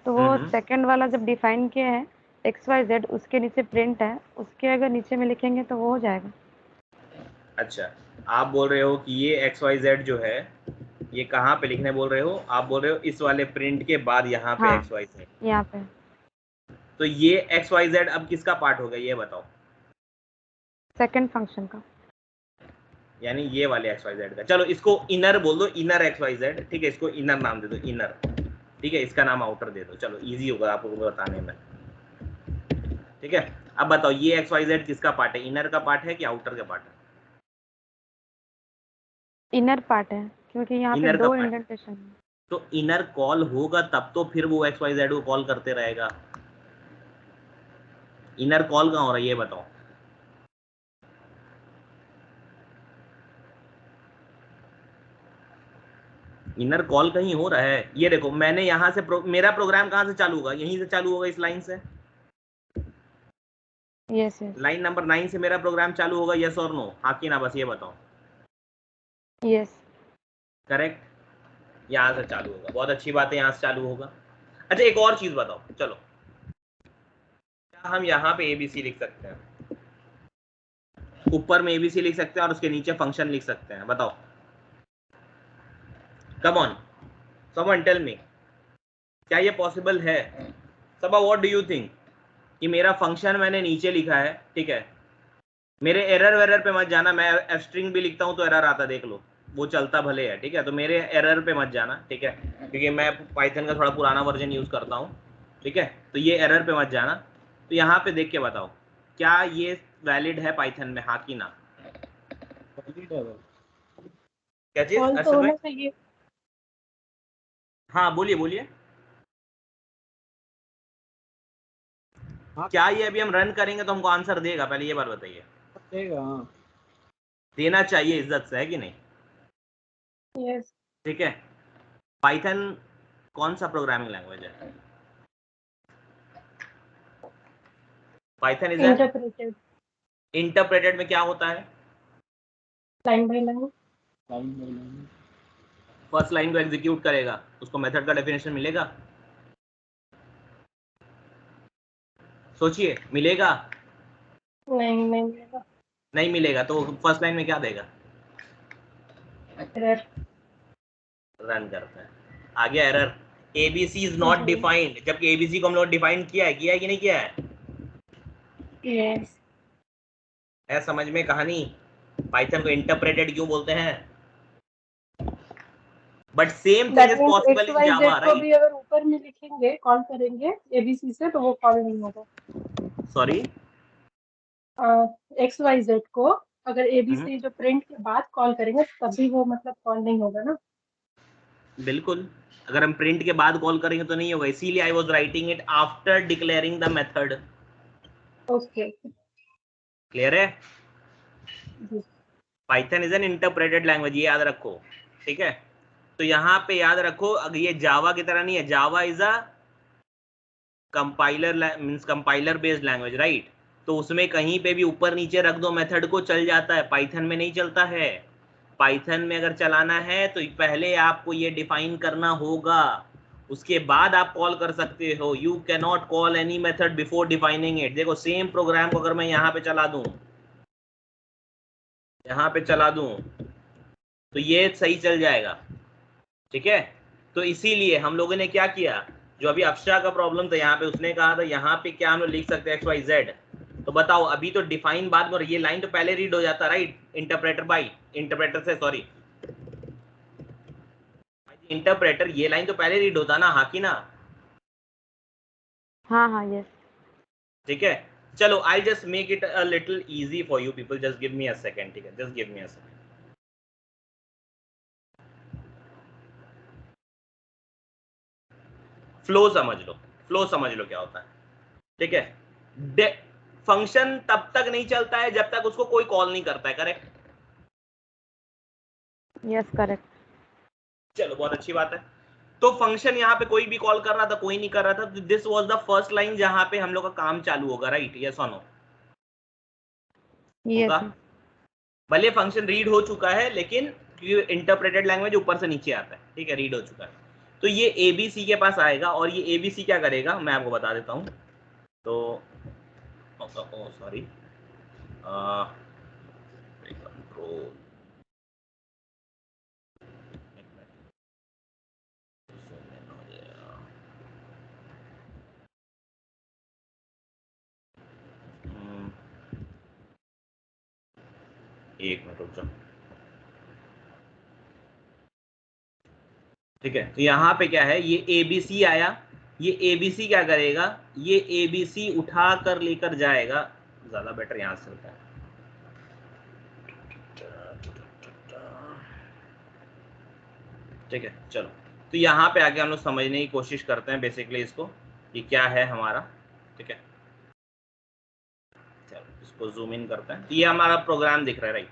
C: तो वो सेकंड वाला जब डिफाइन किया है एक्स वाई जेड, उसके नीचे प्रिंट है, उसके अगर नीचे में लिखेंगे तो वो हो जाएगा।
A: अच्छा, आप बोल रहे हो कि ये एक्स वाई जेड जो है, ये कहाँ पे लिखने बोल रहे हो? आप बोल रहे हो इस वाले प्रिंट के बाद यहाँ पे
C: हाँ
A: एक्स वाई जेड।
C: यहाँ पे।
A: तो ये एक्स वाई जेड अब किसका पार्ट हो गया, ये बताओ?
C: सेकंड फंक्शन का।
A: यानी ये वाले एक्स वाई जेड का। चलो इसको इनर बोल दो, इनर एक्स वाई जेड। ठीक है, इसको इनर नाम दे दो, इनर। ठीक है, इसका नाम आउटर दे दो, चलो इजी होगा आपको बताने में। ठीक है, अब बताओ ये एक्स वाई जेड किसका पार्ट है? इनर का पार्ट है कि आउटर का पार्ट है?
C: इनर पार्ट है, क्योंकि यहाँ पे
A: इनर का
C: दो
A: पार्ट।
C: इंडेंटेशन है।
A: तो इनर कॉल होगा तब तो फिर वो एक्स वाई जेड को कॉल करते रहेगा। इनर कॉल कहाँ हो रहा है ये बताओ? इनर कॉल कहीं हो रहा है? ये देखो, मैंने यहां से मेरा प्रोग्राम कहां से चालू होगा? यहीं से चालू होगा, इस लाइन से।
C: Yes yes.
A: लाइन नंबर 9 से मेरा प्रोग्राम चालू होगा, यस और नो? हाँ कि ना, बस ये बताओ।
C: यस।
A: करेक्ट, यहां से चालू होगा, बहुत अच्छी बात है, यहां से चालू होगा। अच्छा एक और चीज बताओ, चलो, क्या हम यहाँ पे एबीसी लिख सकते हैं? ऊपर में एबीसी लिख सकते हैं और उसके नीचे फंक्शन लिख सकते हैं, बताओ? Come on, someone tell me, क्या ये पॉसिबल है? Saba what do you think? कि मेरा फंक्शन मैंने नीचे लिखा है, ठीक है, मेरे एरर वेरर पे मत जाना, मैं एफ स्ट्रिंग भी लिखता हूँ तो एरर आता, देख लो, वो चलता भले है, ठीक है, तो मेरे एरर पे मत जाना, ठीक है, क्योंकि मैं पाइथन का थोड़ा पुराना वर्जन यूज करता हूँ, ठीक है, तो ये एरर पे मत जाना। तो यहाँ पे देख के बताओ, क्या ये वैलिड है पाइथन में, हाँ कि ना? क्या चीज अर्षद भाई? हाँ बोलिए बोलिए। क्या ये अभी हम रन करेंगे तो हमको आंसर देगा? पहले ये बात बताइए।
D: देगा।
A: देना चाहिए इज्जत से, है कि नहीं?
D: यस।
A: ठीक है। पाइथन कौन सा प्रोग्रामिंग लैंग्वेज है? Python is
D: interpreted.
A: इंटरप्रेटेड में क्या होता है?
D: Line by line.
A: First line को एग्जीक्यूट करेगा, उसको मेथड का डेफिनेशन मिलेगा? सोचिए, मिलेगा?
D: नहीं मिलेगा।
A: नहीं मिलेगा। तो फर्स्ट लाइन में क्या देगा?
D: एरर।
A: रन करता है, आ गया error. ABC is not defined, जबकि एबीसी को हम लोग डिफाइन किया है कि नहीं किया है?
D: यस।
A: है समझ में कहानी? पाइथन को इंटरप्रेटेड क्यों बोलते हैं? But same thing
D: that
A: is
D: means
A: possible
D: X
A: in
D: Y
A: Java,
D: Z को
A: राइट?
D: भी अगर ऊपर में लिखेंगे कॉल करेंगे एबीसी से तो वो कॉल नहीं होगा।
A: सॉरी,
D: एक्स वाई जेड को अगर एबीसी जो प्रिंट के बाद कॉल करेंगे तभी वो मतलब कॉल नहीं होगा ना।
A: बिल्कुल, अगर हम प्रिंट के बाद कॉल करेंगे तो नहीं होगा, इसीलिए I was writing it after declaring the method.
D: Okay.
A: Clear है?
D: जी।
A: Python is an interpreted language, ये याद रखो। ठीक है, तो यहाँ पे याद रखो, अगर ये जावा की तरह नहीं है। Java is a compiler, means compiler based language, right? तो उसमें कहीं पे भी ऊपर नीचे रख दो मेथड को, चल जाता है। पाइथन में नहीं चलता है। पाइथन में अगर चलाना है तो पहले आपको ये डिफाइन करना होगा, उसके बाद आप कॉल कर सकते हो। You can not call any method before defining it. देखो, सेम प्रोग्राम को अगर मैं यहाँ पे चला दूं, यहाँ पे चला दूं, तो ये सही चल जाएगा। ठीक है, तो इसीलिए हम लोगों ने क्या किया, जो अभी अक्षरा का प्रॉब्लम था, यहाँ पे उसने कहा था यहाँ पे क्या हम लोग लिख सकते हैं एक्स वाई जेड। तो बताओ, अभी तो डिफाइन बाद में, ये लाइन तो पहले रीड हो जाता, राइट? इंटरप्रेटर से, सॉरी, इंटरप्रेटर, ये लाइन तो पहले रीड होता ना, हाँ कि ना?
C: हाँ हाँ यस।
A: ठीक है, चलो, I just make it a little easy for you people, just give me a second. ठीक है, just give me a second. Flow समझ लो, फ्लो समझ लो क्या होता है। ठीक है, फंक्शन तब तक नहीं चलता है जब तक उसको कोई कॉल नहीं करता है, करेक्ट?
C: Yes correct.
A: चलो, बहुत अच्छी बात है। तो फंक्शन यहाँ पे कोई भी कॉल कर रहा था, कोई नहीं कर रहा था, this was the first line जहां पे हम लोग का काम चालू होगा, राइट? यस और नो? होगा। भले फंक्शन रीड हो चुका है, लेकिन इंटरप्रेटेड लैंग्वेज ऊपर से नीचे आता है। ठीक है, रीड हो चुका है, तो ये एबीसी के पास आएगा, और ये एबीसी क्या करेगा मैं आपको बता देता हूँ। तो सॉरी, कंट्रोल, एक मिनट रुक जाओ। ठीक है, तो यहाँ पे क्या है, ये एबीसी आया, ये एबीसी क्या करेगा, ये एबीसी उठा कर लेकर जाएगा, ज्यादा बेटर यहां से होता है। ठीक है, चलो, तो यहाँ पे आके हम लोग समझने की कोशिश करते हैं बेसिकली इसको, ये क्या है हमारा। ठीक है, चलो इसको जूम इन करते हैं, तो ये हमारा प्रोग्राम दिख रहा है, राइट?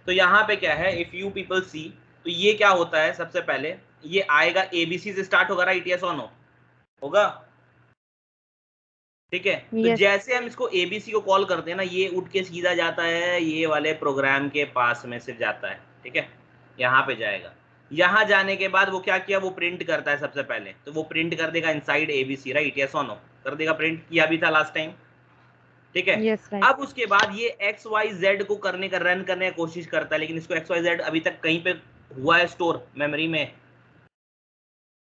A: तो यहाँ पे क्या है, इफ यू पीपल सी, तो ये क्या होता है, सबसे पहले ये आएगा एबीसी से स्टार्ट होगा, राइट? यस और नो? होगा। ठीक है, तो
C: Yes.
A: जैसे हम इसको एबीसी को कॉल करते हैं ना, ये उठ के सीधा जाता है ये वाले प्रोग्राम के पास में से जाता है। ठीक है, यहाँ पे जाएगा, यहाँ जाने के बाद वो क्या किया, वो प्रिंट करता है सबसे पहले, तो वो प्रिंट कर देगा इनसाइड एबीसी, राइट? यस और नो? कर देगा, प्रिंट किया भी था लास्ट टाइम। ठीक है,
C: Yes, right.
A: अब उसके बाद ये एक्स वाई जेड को करने का, रन करने की कोशिश करता है, लेकिन इसको एक्स वाई जेड अभी तक कहीं पे हुआ है स्टोर मेमोरी में?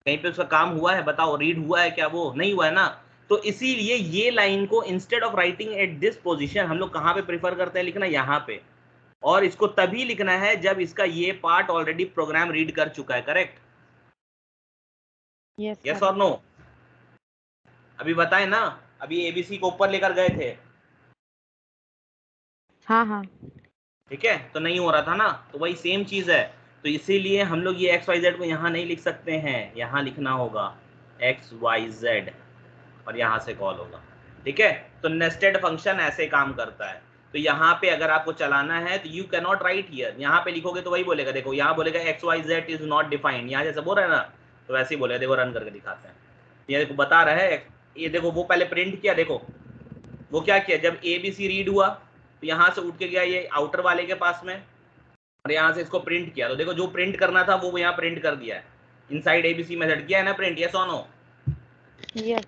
A: कहीं पे उसका काम हुआ है? बताओ, रीड हुआ है क्या? वो नहीं हुआ है ना। तो इसीलिए ये लाइन को instead of writing at this position, हम लोग कहाँ पे प्रेफर करते हैं लिखना? यहाँ पे। और इसको तभी लिखना है जब इसका ये पार्ट ऑलरेडी प्रोग्राम रीड कर चुका है, करेक्ट?
C: Yes,
A: yes
C: correct.
A: और नो? अभी बताए ना, अभी एबीसी को ऊपर लेकर गए थे।
C: हाँ हाँ
A: ठीक है, तो नहीं हो रहा था ना, तो वही सेम चीज है। तो इसीलिए हम लोग ये एक्स वाई जेड को यहाँ नहीं लिख सकते हैं, यहाँ लिखना होगा एक्स वाई जेड, और यहाँ से कॉल होगा। ठीक है, तो नेस्टेड फंक्शन ऐसे काम करता है। तो तो यहाँ पे अगर आपको चलाना है तो you can not right here, यहाँ पे लिखोगे तो वही बोलेगा, देखो यहाँ बोलेगा XYZ इज नॉट डिफाइंड, यहाँ जैसे बोल रहा है ना, तो वैसे ही बोलेगा। देखो रन करके दिखाते हैं, ये देखो बता रहा है, ये देखो वो पहले प्रिंट किया, देखो वो क्या किया, जब ABC रीड हुआ तो यहाँ से उठ के गया ये आउटर वाले के पास में, और यहाँ से इसको प्रिंट किया, तो देखो जो प्रिंट करना था वो यहाँ प्रिंट कर दिया है, इनसाइड ABC मेथड किया है ना प्रिंट, यस और नो?
C: यस।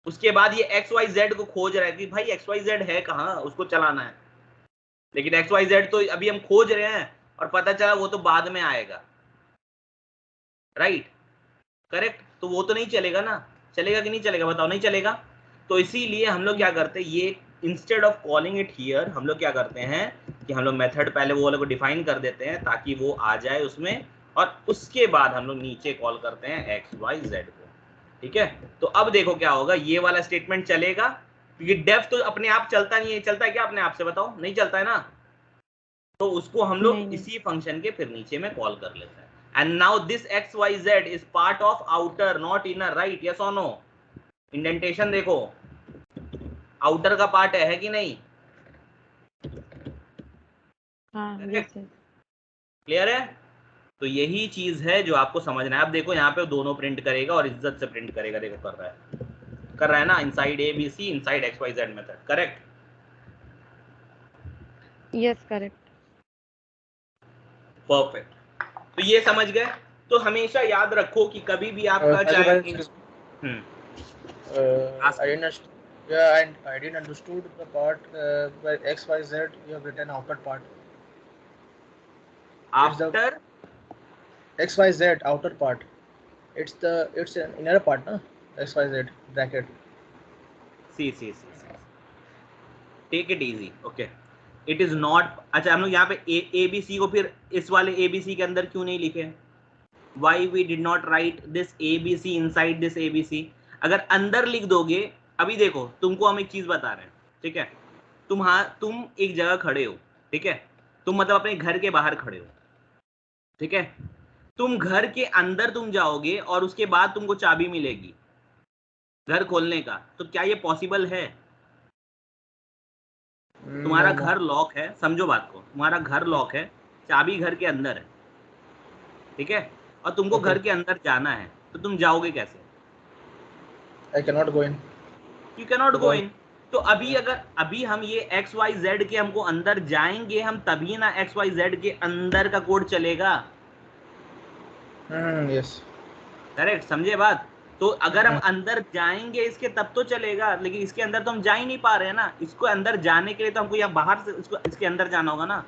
A: उसके बाद ये XYZ को खोज रहा है कि भाई XYZ है कहाँ, उसको चलाना है, लेकिन XYZ तो अभी हम खोज रहे हैं और पता चला वो तो बाद में आएगा, राइट? करेक्ट? तो वो तो नहीं चलेगा ना, चलेगा कि नहीं चलेगा बताओ? नहीं चलेगा। तो इसीलिए हम लोग क्या करते हैं, ये instead of calling it here, हम लोग क्या करते हैं कि हम लोग मेथड पहले वो वाले को डिफाइन कर देते हैं ताकि वो आ जाए उसमें, और उसके बाद हम लोग नीचे कॉल करते हैं XYZ को, ठीक है? तो अब देखो क्या होगा, ये वाला स्टेटमेंट चलेगा, क्योंकि डेफ तो अपने आप चलता नहीं है, चलता है क्या अपने आप से बताओ? नहीं चलता है ना, तो उसको हम लोग इसी फंक्शन के फिर नीचे में कॉल कर लेते हैं। And now this XYZ is part of outer not inner, right? Yes और नो? इंडेंटेशन देखो, आउटर का पार्ट है कि नहीं? क्लियर है? तो यही चीज है जो आपको समझना है। अब देखो यहाँ पे दोनों प्रिंट करेगा और इज्जत से प्रिंट करेगा, देखो कर रहा है ना, inside ABC inside XYZ method, correct?
C: Yes correct.
A: Perfect. तो ये समझ गए? तो हमेशा याद रखो कि कभी भी आपका चाहे
E: I didn't understood the part where XYZ you have written outer part.
A: After
E: XYZ outer part. It's an inner part, na? XYZ bracket.
A: See. Take it easy, okay. It is not. अच्छा हम लोग यहाँ पे ABC को फिर इस वाले ABC के अंदर क्यों नहीं लिखे? Why we did not write this ABC inside this ABC? अगर अंदर लिख दोगे, अभी देखो तुमको हम एक चीज बता रहे हैं, ठीक है? तुम एक जगह खड़े हो, ठीक है? तुम मतलब अपने घर के बाहर खड़े हो, ठीक है? तुम घर के अंदर तुम जाओगे और उसके बाद तुमको चाबी मिलेगी घर खोलने का, तो क्या ये पॉसिबल है? तुम्हारा घर लॉक है, समझो बात को, तुम्हारा घर लॉक है, चाबी घर के अंदर है, ठीक है? और तुमको घर के अंदर जाना है, तो तुम जाओगे कैसे?
E: I cannot go in.
A: You cannot go in. तो अभी हम ये XYZ के हमको अंदर जाएंगे हम, तभी ना XYZ के अंदर का कोड चलेगा।
E: यस
A: करेक्ट, समझे बात? तो अगर हम अंदर जाएंगे इसके तब तो चलेगा, लेकिन इसके अंदर तो हम जा ही नहीं पा रहे हैं ना। इसको अंदर जाने के लिए तो हमको यहाँ बाहर से इसके अंदर जाना होगा ना,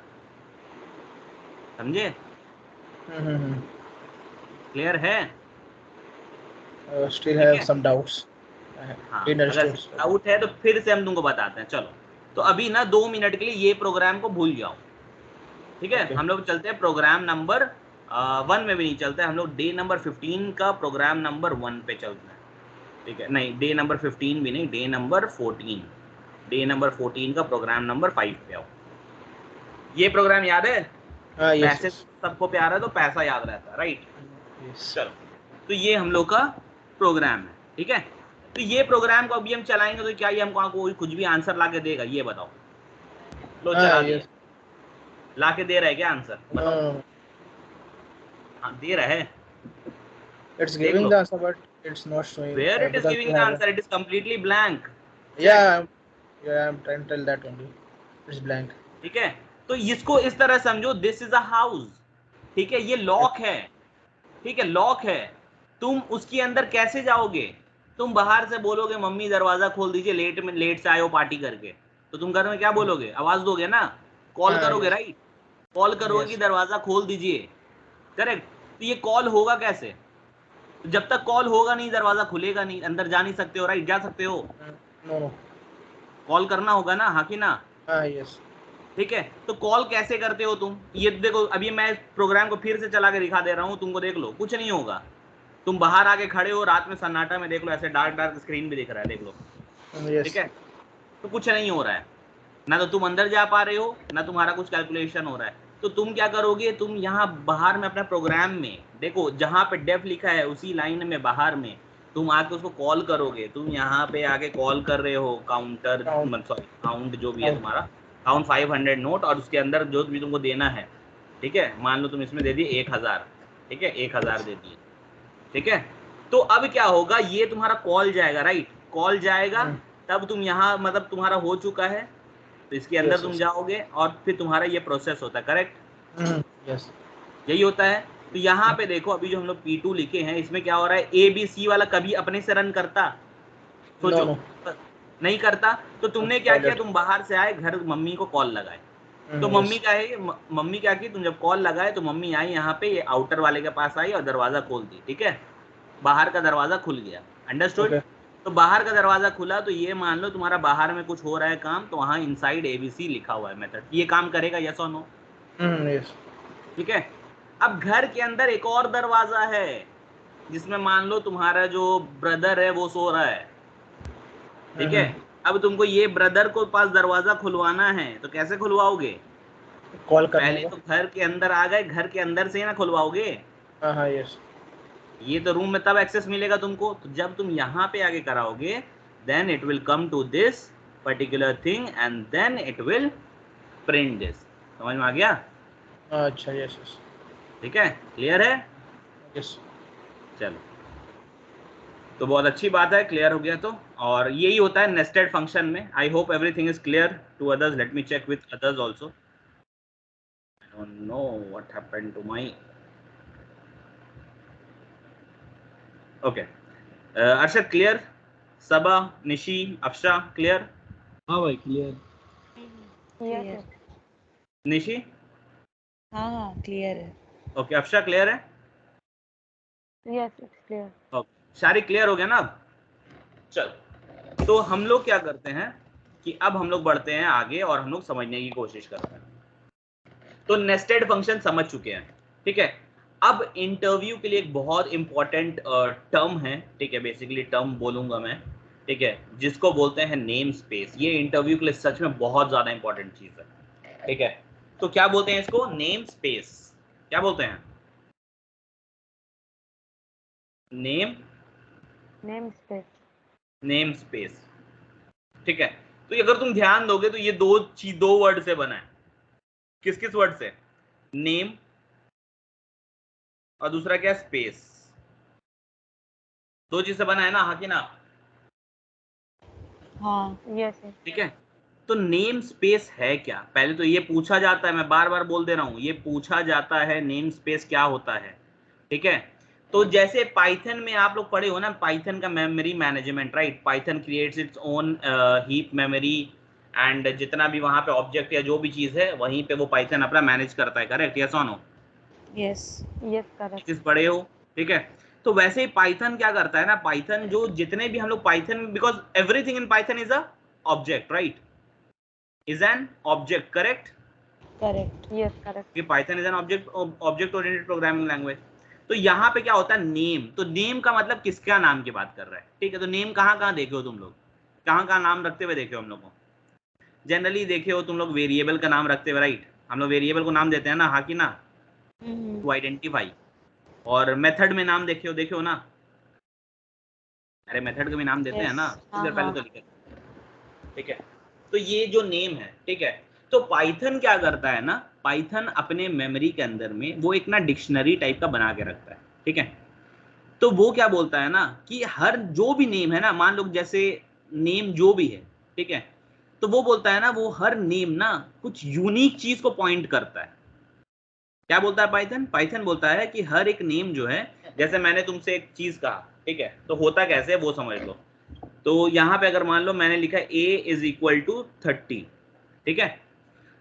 A: समझे? क्लियर है?
E: Still have some doubts.
A: हाँ, अगर डाउट है तो फिर से हम तुमको बताते हैं। चलो, तो अभी ना 2 मिनट के लिए ये प्रोग्राम को भूल जाओ, ठीक है? हम लोग चलते हैं प्रोग्राम नंबर 1 में भी नहीं चलते, हम लोग डे नंबर 15 का प्रोग्राम नंबर 1 पे चलते हैं, ठीक है? नहीं, डे नंबर 15 भी नहीं, डे नंबर 14, डे नंबर 14 का प्रोग्राम नंबर 5 पे आओ। ये प्रोग्राम याद है? पैसे सबको प्यारा है तो पैसा याद रहता है, राइट? चलो, तो ये हम लोग का प्रोग्राम है, ठीक है? तो ये प्रोग्राम को अभी हम चलाएंगे तो क्या ये हमको कोई कुछ भी आंसर लाके देगा? ये बताओ। लो चला दिया, लाके दे रहा है क्या आंसर? बताओ। हाँ, दे रहा है।
E: It's giving the answer but it's not showing.
A: Where it is giving the answer? It is completely blank.
E: Yeah, I'm trying to tell that only. It's blank.
A: ठीक है? तो इसको इस तरह समझो, दिस इज अ हाउस, ठीक है? ये लॉक है, ठीक है? लॉक है। तुम उसके अंदर कैसे जाओगे? तुम बाहर से बोलोगे मम्मी दरवाजा खोल दीजिए, लेट से आए हो पार्टी करके, तो तुम घर में क्या बोलोगे? आवाज दोगे ना, कॉल करोगे, राइट? कॉल करोगे कि दरवाजा खोल दीजिए, करेक्ट? तो ये कॉल होगा कैसे? जब तक कॉल होगा नहीं दरवाजा खुलेगा नहीं, अंदर जा नहीं सकते हो, राइट? जा सकते हो?
E: नो,
A: कॉल करना होगा ना, हाँ कि ना?
E: यस।
A: ठीक है, तो कॉल कैसे करते हो तुम? ये देखो, अभी मैं प्रोग्राम को फिर से चला के दिखा दे रहा हूँ तुमको, देख लो, कुछ नहीं होगा। तुम बाहर आके खड़े हो रात में सन्नाटा में, देख लो, ऐसे डार्क स्क्रीन भी दिख रहा है, देख लो, ठीक है? तो कुछ नहीं हो रहा है ना, तो तुम अंदर जा पा रहे हो ना तुम्हारा कुछ कैलकुलेशन हो रहा है। तो तुम क्या करोगे? तुम यहाँ बाहर में अपना प्रोग्राम में देखो, जहाँ पे डेफ लिखा है उसी लाइन में बाहर में तुम आके उसको कॉल करोगे। तुम यहाँ पे आके कॉल कर रहे हो काउंटर, सॉरी काउंट जो भी है तुम्हारा, काउंट 500 नोट, और उसके अंदर जो भी तुमको देना है, ठीक है, मान लो तुम इसमें दे दिए 1000, ठीक है, 1000 दे दिए, ठीक है। तो अब क्या होगा, ये तुम्हारा कॉल जाएगा, राइट, कॉल जाएगा, तब तुम यहाँ मतलब तुम्हारा हो चुका है, तो इसके अंदर तुम जाओगे और फिर तुम्हारा ये प्रोसेस होता है, करेक्ट,
E: यस,
A: यही होता है। तो यहाँ पे देखो अभी जो हम लोग P2 लिखे हैं, इसमें क्या हो रहा है, ABC वाला कभी अपने से रन करता, सोचो, नहीं करता। तो तुमने क्या किया, तुम बाहर से आए, घर मम्मी को कॉल लगाए, तो मम्मी क्या है, मम्मी क्या की, तुम जब कॉल लगाए तो मम्मी आई यहाँ पे, ये आउटर वाले के पास आई और दरवाजा खोल दी, ठीक है, बाहर का दरवाजा खुल गया, अंडरस्टूड। तो बाहर का दरवाजा खुला, तो ये मान लो तुम्हारा बाहर में कुछ हो रहा है काम, तो वहाँ इनसाइड ABC लिखा हुआ है मेथड, ये काम करेगा, यस और नो, ठीक है। अब घर के अंदर एक और दरवाजा है, जिसमें मान लो तुम्हारा जो ब्रदर है वो सो रहा है, ठीक है। अब तुमको ये ब्रदर को पास दरवाजा खुलवाना है, तो कैसे खुलवाओगे,
E: कॉल
A: पहले तो घर के अंदर आ गए, घर के अंदर से ना खुलवाओगे,
E: हाँ, यस,
A: ये तो रूम में तब एक्सेस मिलेगा तुमको, तो जब तुम यहाँ पे आगे कराओगे, then it will come to this particular thing and then it will print this, समझ में आ गया,
E: अच्छा, यस,
A: ठीक है, क्लियर है,
E: यस,
A: चलो, तो बहुत अच्छी बात है, क्लियर हो गया तो। और यही होता है नेस्टेड फंक्शन में। I hope everything is clear to others, let me check with others also, I don't know what happened to my, okay, Arshad clear, Saba, Nishi, Afsha clear,
F: हाँ भाई क्लियर,
B: क्लियर,
A: निशी,
B: हाँ हाँ क्लियर है,
A: ओके, अफशा क्लियर है,
C: यस इट्स क्लियर,
A: ओके, सारी clear हो गया ना। अब चलो, तो हम लोग क्या करते हैं कि अब हम लोग बढ़ते हैं आगे और हम लोग समझने की कोशिश करते हैं। तो नेस्टेड फंक्शन समझ चुके हैं, ठीक है। अब इंटरव्यू के लिए एक बहुत इंपॉर्टेंट टर्म है, ठीक है, बेसिकली टर्म बोलूंगा मैं, ठीक है, जिसको बोलते हैं नेम स्पेस। ये इंटरव्यू के लिए सच में बहुत ज्यादा इंपॉर्टेंट चीज है, ठीक है। तो क्या बोलते हैं इसको, नेम स्पेस, क्या बोलते हैं, नेम स्पेस, ठीक है। तो अगर तुम ध्यान दोगे तो ये दो वर्ड से बना है, किस किस वर्ड से, नेम और दूसरा क्या, स्पेस, दो चीज से बना है ना, हाँ कि ना,
B: हाँ
C: यस,
A: ठीक है। तो नेम स्पेस है क्या, पहले तो ये पूछा जाता है, मैं बार बार बोल दे रहा हूं, ये पूछा जाता है नेम स्पेस क्या होता है, ठीक है। तो जैसे पाइथन में आप लोग पढ़े हो ना, पाइथन का memory management, right, Python creates its own heap memory, and जितना भी वहां पे ऑब्जेक्ट या जो भी चीज है वहीं पे वो पाइथन अपना मैनेज करता है, करेक्ट, यस और नो,
B: यस
C: करेक्ट,
A: चीज पढ़े हो, ठीक है। तो वैसे ही पाइथन क्या करता है ना, पाइथन जो जितने भी हम लोग Python, because everything in Python is a object, right, is an object, correct,
C: yes correct,
A: ये Python is an object oriented programming language. तो यहाँ पे क्या होता है, नेम, तो नेम का मतलब किसका नाम की बात कर रहा है, ठीक है। तो नेम कहाँ कहाँ देखे हो तुम लोग, कहाँ कहाँ नाम रखते हुए देखे हो हम लोग को, जनरली देखे हो तुम लोग वेरिएबल का नाम रखते हुए, राइट, हम लोग वेरिएबल को नाम देते हैं ना, हाँ कि ना, टू आइडेंटिफाई। और मेथड में नाम देखे हो ना, अरे मेथड का भी नाम देते हैं ना,
B: हाँ,
A: पहले तो लिखे, ठीक है। तो ये जो नेम है, ठीक है, तो पाइथन क्या करता है ना, पाइथन अपने मेमोरी के अंदर में वो एक ना डिक्शनरी टाइप का बना के रखता है, ठीक है। तो वो क्या बोलता है ना कि हर जो भी नेम है ना, मान लो जैसे नेम जो भी है, ठीक है, तो वो बोलता है ना, वो हर नेम ना कुछ यूनिक चीज को पॉइंट करता है। क्या बोलता है पाइथन बोलता है कि हर एक नेम जो है, जैसे मैंने तुमसे एक चीज कहा, ठीक है, तो होता कैसे है वो समझ लो। तो यहाँ पे अगर मान लो मैंने लिखा a इज इक्वल टू 30, ठीक है,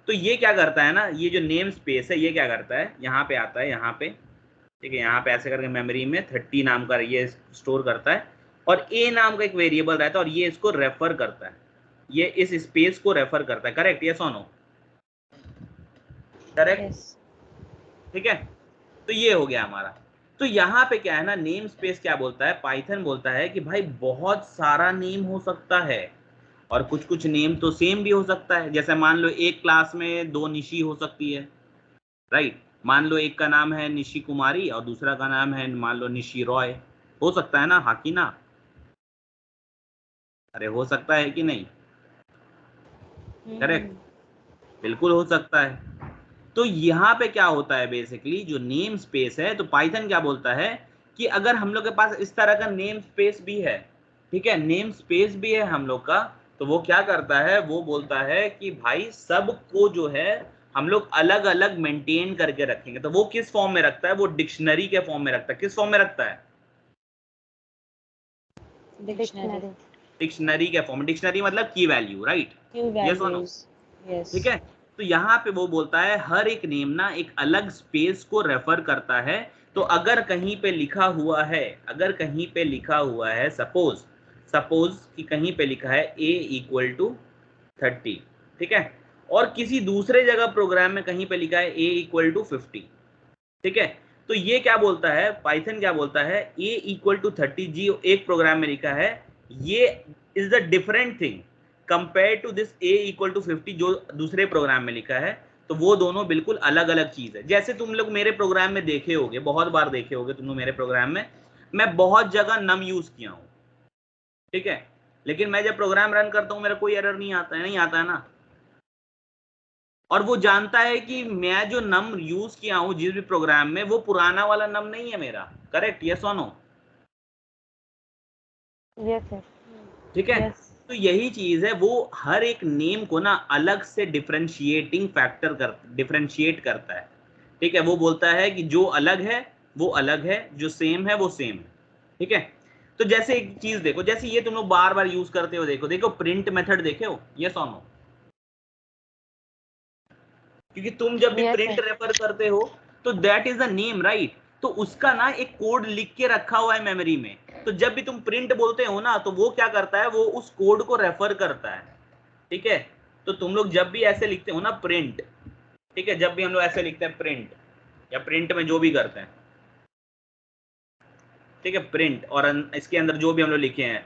A: तो ये क्या करता है ना, ये जो नेम स्पेस है ये क्या करता है, यहाँ पे आता है, यहाँ पे, ठीक है, यहाँ पे ऐसे करके मेमोरी में 30 नाम का ये स्टोर करता है, और a नाम का एक वेरिएबल रहता है और ये इसको रेफर करता है, ये इस स्पेस को रेफर करता है, करेक्ट, यस और नो, करेक्ट, ठीक है। तो ये हो गया हमारा। तो यहाँ पे क्या है ना, नेम स्पेस क्या बोलता है, पाइथन बोलता है कि भाई बहुत सारा नेम हो सकता है, और कुछ कुछ नेम तो सेम भी हो सकता है, जैसे मान लो एक क्लास में 2 निशी हो सकती है, राइट, मान लो एक का नाम है निशी कुमारी और दूसरा का नाम है मान लो निशी रॉय, हो सकता है ना, हाँ कि ना, अरे हो सकता है कि नहीं, करेक्ट। बिल्कुल हो सकता है। तो यहाँ पे क्या होता है बेसिकली, जो नेम स्पेस है, तो पाइथन क्या बोलता है कि अगर हम लोग के पास इस तरह का नेम स्पेस भी है, ठीक है, नेम स्पेस भी है हम लोग का, तो वो क्या करता है, वो बोलता है कि भाई सबको जो है हम लोग अलग अलग मेंटेन करके रखेंगे। तो वो किस फॉर्म में रखता है, वो डिक्शनरी के फॉर्म में रखता है। किस फॉर्म में रखता है?
B: डिक्शनरी।
A: डिक्शनरी के फॉर्म में। डिक्शनरी मतलब की वैल्यू, राइट? यस और नो?
B: यस।
A: ठीक है। तो यहाँ पे वो बोलता है हर एक नेम ना एक अलग स्पेस को रेफर करता है। तो अगर कहीं पे लिखा हुआ है, अगर कहीं पे लिखा हुआ है, सपोज कि कहीं पे लिखा है a इक्वल टू 30, ठीक है, और किसी दूसरे जगह प्रोग्राम में कहीं पे लिखा है a इक्वल टू 50, ठीक है, तो ये क्या बोलता है, पाइथन क्या बोलता है, a इक्वल टू 30 जी एक प्रोग्राम में लिखा है, ये is the different thing compare to this a equal to 50 जो दूसरे प्रोग्राम में लिखा है। तो वो दोनों बिल्कुल अलग अलग चीज है। जैसे तुम लोग मेरे प्रोग्राम में देखे होगे, बहुत बार देखे होगे तुम लोग मेरे प्रोग्राम में, मैं बहुत जगह नम यूज किया हूं, ठीक है, लेकिन मैं जब प्रोग्राम रन करता हूं मेरा कोई एरर नहीं आता है, नहीं आता है ना। और वो जानता है कि मैं जो नम यूज किया हूं जिस भी प्रोग्राम में, वो पुराना वाला नम नहीं है मेरा। करेक्ट? यस और नो?
C: Yes sir.
A: ठीक है। तो यही चीज है, वो हर एक नेम को ना अलग से डिफरेंशिएट करता है। ठीक है, वो बोलता है कि जो अलग है वो अलग है, जो सेम है वो सेम है। ठीक है। तो जैसे एक चीज देखो, जैसे ये तुम लोग बार बार यूज करते हो, देखो देखो प्रिंट मेथड देखे हो? यस और नो? क्योंकि तुम जब भी प्रिंट रेफर करते हो तो that is the name, right? तो उसका ना एक कोड लिख के रखा हुआ है मेमोरी में। तो जब भी तुम प्रिंट बोलते हो ना, तो वो क्या करता है, वो उस कोड को रेफर करता है। ठीक है। तो तुम लोग जब भी ऐसे लिखते हो ना प्रिंट, ठीक है, जब भी हम लोग ऐसे लिखते हैं प्रिंट, या प्रिंट में जो भी करते हैं, ठीक है, प्रिंट और इसके अंदर जो भी हम लोग लिखे हैं,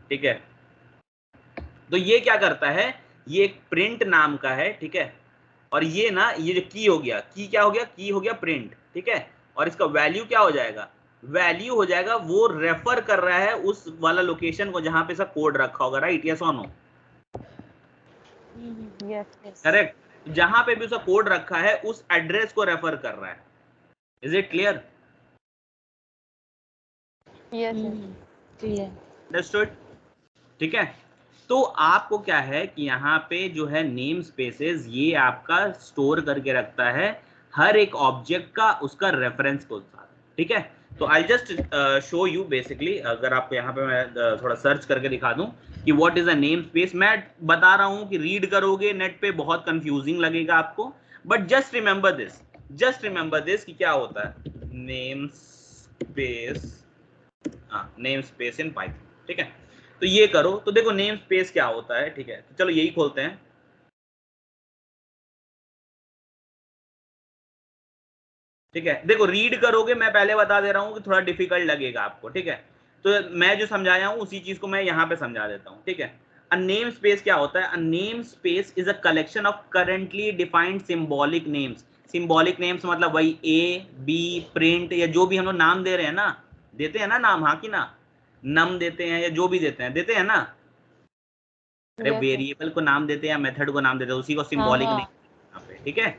A: ठीक है, तो ये क्या करता है, ये एक प्रिंट नाम का है, ठीक है, और ये ना, ये जो की हो गया, की क्या हो गया, की हो गया प्रिंट, ठीक है, और इसका वैल्यू क्या हो जाएगा, वैल्यू हो जाएगा, वो रेफर कर रहा है उस वाला लोकेशन को जहां पे सब कोड रखा होगा, राइट? यस और नो?
C: यस।
A: करेक्ट। जहां पे भी उसका कोड रखा है उस एड्रेस को रेफर कर रहा है। Is it clear?
C: Yes
B: clear.
A: Understood? ठीक है। तो आपको क्या है कि यहाँ पे जो है नेम स्पेसेस, ये आपका स्टोर करके रखता है हर एक ऑब्जेक्ट का उसका रेफरेंस को साथ। ठीक है। तो I just show you basically, अगर आप यहाँ पे मैं थोड़ा सर्च करके दिखा दूं कि what is a name space. मैं बता रहा हूं कि रीड करोगे नेट पे बहुत कंफ्यूजिंग लगेगा आपको, बट जस्ट रिमेंबर दिस कि क्या होता है नेम स्पेस इन पाइथन। ठीक है। तो ये करो, तो देखो नेम स्पेस क्या होता है। ठीक है, तो चलो यही खोलते हैं। ठीक है, देखो रीड करोगे, मैं पहले बता दे रहा हूं कि थोड़ा डिफिकल्ट लगेगा आपको। ठीक है, तो मैं जो समझाया हूं उसी चीज को मैं यहां पे समझा देता हूं। ठीक है, अ नेम स्पेस क्या होता है? अ name space is a collection of currently defined symbolic names. Symbolic names मतलब वही ए बी प्रिंट, या जो भी हम लोग नाम दे रहे हैं ना, देते हैं ना नाम, हाँ कि ना, नम देते हैं या जो भी देते हैं ना, अरे वेरिएबल को नाम देते हैं या मेथड को नाम देते हैं, उसी को सिंबॉलिक नेम यहाँ पे। ठीक है।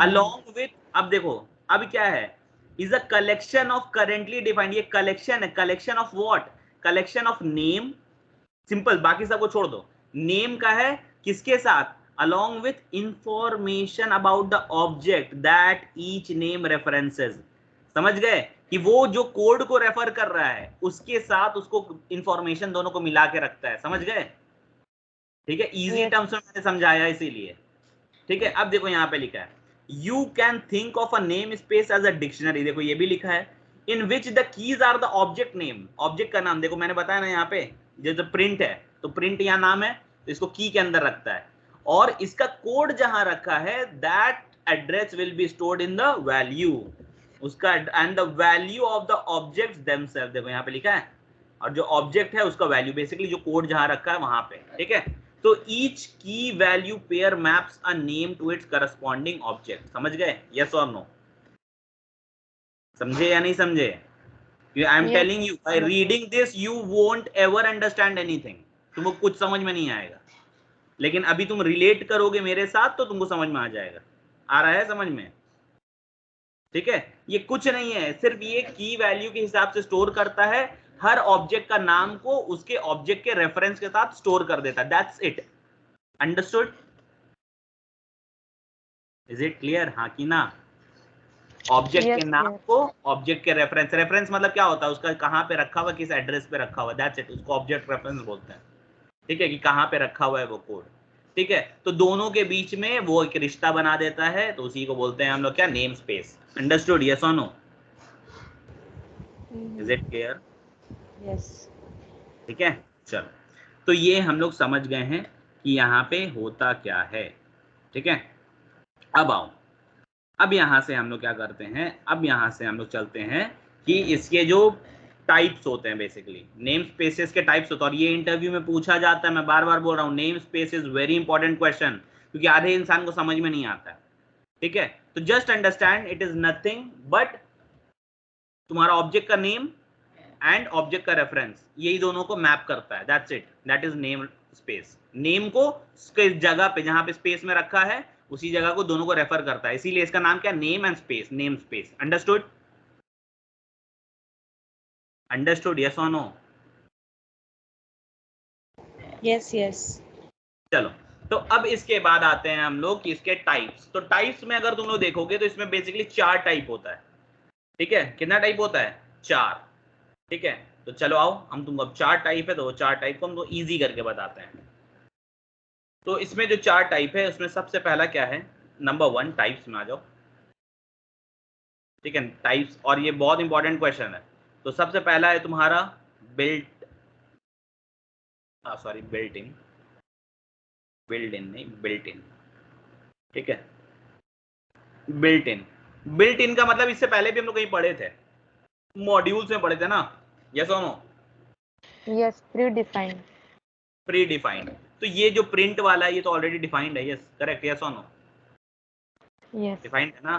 A: अलोंग विथ, अब देखो अब क्या है, is a collection of currently defined, ये कलेक्शन है, collection of what, collection of name, simple, बाकी सबको छोड़ दो। नेम का है किसके साथ, along with information about the object that each name references. समझ गए कि वो जो कोड को रेफर कर रहा है उसके साथ उसको इंफॉर्मेशन दोनों को मिला के रखता है। समझ गए? ठीक है, इजी टर्म्स में मैंने समझाया इसीलिए। ठीक है, अब देखो यहाँ पे लिखा है you can think of a name space as a dictionary. देखो ये भी लिखा है in which the keys are the object name. Object का नाम देखो, मैंने बताया ना यहाँ पे, जैसे प्रिंट है तो प्रिंट यहाँ नाम है, तो इसको की के अंदर रखता है, और इसका कोड जहां रखा है that address will be stored in the value, उसका and the value of the objects themselves. देखो यहाँ पे लिखा है, और जो ऑब्जेक्ट है उसका वैल्यू, बेसिकली जो कोड जहां रखा है वहां पे। ठीक है, तो each key value pair maps a name to its corresponding object. समझ गए? यस और नो? समझे या नहीं समझे? I am telling you, by reading this you won't ever understand anything, तुमको कुछ समझ में नहीं आएगा। लेकिन अभी तुम रिलेट करोगे मेरे साथ तो तुमको समझ में आ जाएगा। आ रहा है समझ में? ठीक है, ये कुछ नहीं है, सिर्फ ये की वैल्यू के हिसाब से स्टोर करता है, हर ऑब्जेक्ट का नाम को उसके ऑब्जेक्ट के रेफरेंस के साथ स्टोर कर देता है। That's it. Understood? Is it clear? हाँ कि ना? ऑब्जेक्ट के नाम को ऑब्जेक्ट के रेफरेंस, रेफरेंस मतलब क्या होता है, उसका कहाँ पे रखा हुआ, किस एड्रेस पे रखा हुआ, दैट्स इट, उसको ऑब्जेक्ट रेफरेंस बोलते हैं। ठीक है, कि कहाँ पे रखा हुआ है वो कोड। ठीक है, तो दोनों के बीच में वो एक रिश्ता बना देता है, तो उसी को बोलते हैं हम लोग क्या, नेम स्पेस। अंडरस्टूड? यस और no? Is it clear?
B: Yes.
A: ठीक है, चलो, तो ये हम लोग समझ गए हैं कि यहाँ पे होता क्या है। ठीक है, अब आओ, अब यहाँ से हम लोग क्या करते हैं, अब यहाँ से हम लोग चलते हैं कि इसके जो टाइप्स होते हैं, बेसिकली नेम स्पेसेस के टाइप्स होते हैं, और ये इंटरव्यू में पूछा जाता है। मैं बार बार बोल रहा हूँ, name space is very important question, क्योंकि आधे इंसान को समझ में नहीं आता है। ठीक है, तो just understand it is nothing but तुम्हारा ऑब्जेक्ट का नेम एंड ऑब्जेक्ट का रेफरेंस, यही दोनों को मैप करता है। That's it, that is name space. Name को किस जगह पे, जहां पे स्पेस में रखा है, उसी जगह को दोनों को रेफर करता है, इसीलिए इसका नाम क्या, name and space, name space. Understood? Understood? Yes और नो?
B: Yes yes.
A: चलो, तो अब इसके बाद आते हैं हम लोग कि इसके टाइप्स। तो टाइप्स में अगर तुम लोग देखोगे तो इसमें बेसिकली 4 टाइप होता है। ठीक है, कितना टाइप होता है? 4। ठीक है, तो चलो आओ, हम तुमको अब 4 टाइप है, तो वो 4 टाइप को हम लोग ईजी करके बताते हैं। तो इसमें जो 4 टाइप है, उसमें सबसे पहला क्या है, नंबर 1, टाइप्स में आ जाओ। ठीक है, टाइप्स, और ये बहुत इंपॉर्टेंट क्वेश्चन है। तो सबसे पहला है तुम्हारा बिल्ट इन, बिल्ड इन नहीं, बिल्ट इन। ठीक है, बिल्ट इन का मतलब इससे पहले भी हम लोग कहीं पढ़े थे, मॉड्यूल्स में पढ़े थे ना? यस और no?
C: Yes, pre defined.
A: Pre defined, तो ये जो प्रिंट वाला है ये तो ऑलरेडी डिफाइंड है। यस करेक्ट, यस और नो?
C: यस।
A: डिफाइंड है ना?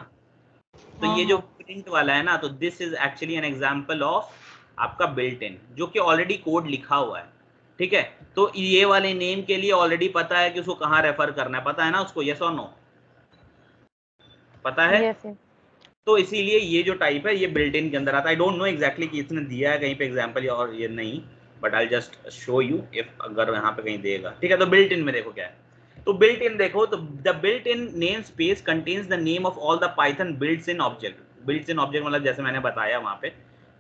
A: तो ये जो प्रिंट वाला है ना, तो this is actually an example of आपका बिल्ट इन, जो कि ऑलरेडी कोड लिखा हुआ है। ठीक है, तो ये वाले नेम के लिए ऑलरेडी पता है कि उसको कहाँ रेफर करना है, पता है ना उसको? यस और नो? पता है?
C: यस।
A: तो इसीलिए ये जो टाइप है ये बिल्ट इन के अंदर आता है। आई डोंट नो एग्जैक्टली कि इसने दिया है कहीं पे एग्जांपल और ये नहीं, but I just show you if अगर यहाँ पे कहीं देगा। ठीक है, तो बिल्ट इन में देखो क्या है। तो बिल्ट इन देखो, तो the built in name space contains the name of all the Python builts in object. Builts in object मतलब जैसे मैंने बताया वहां पे।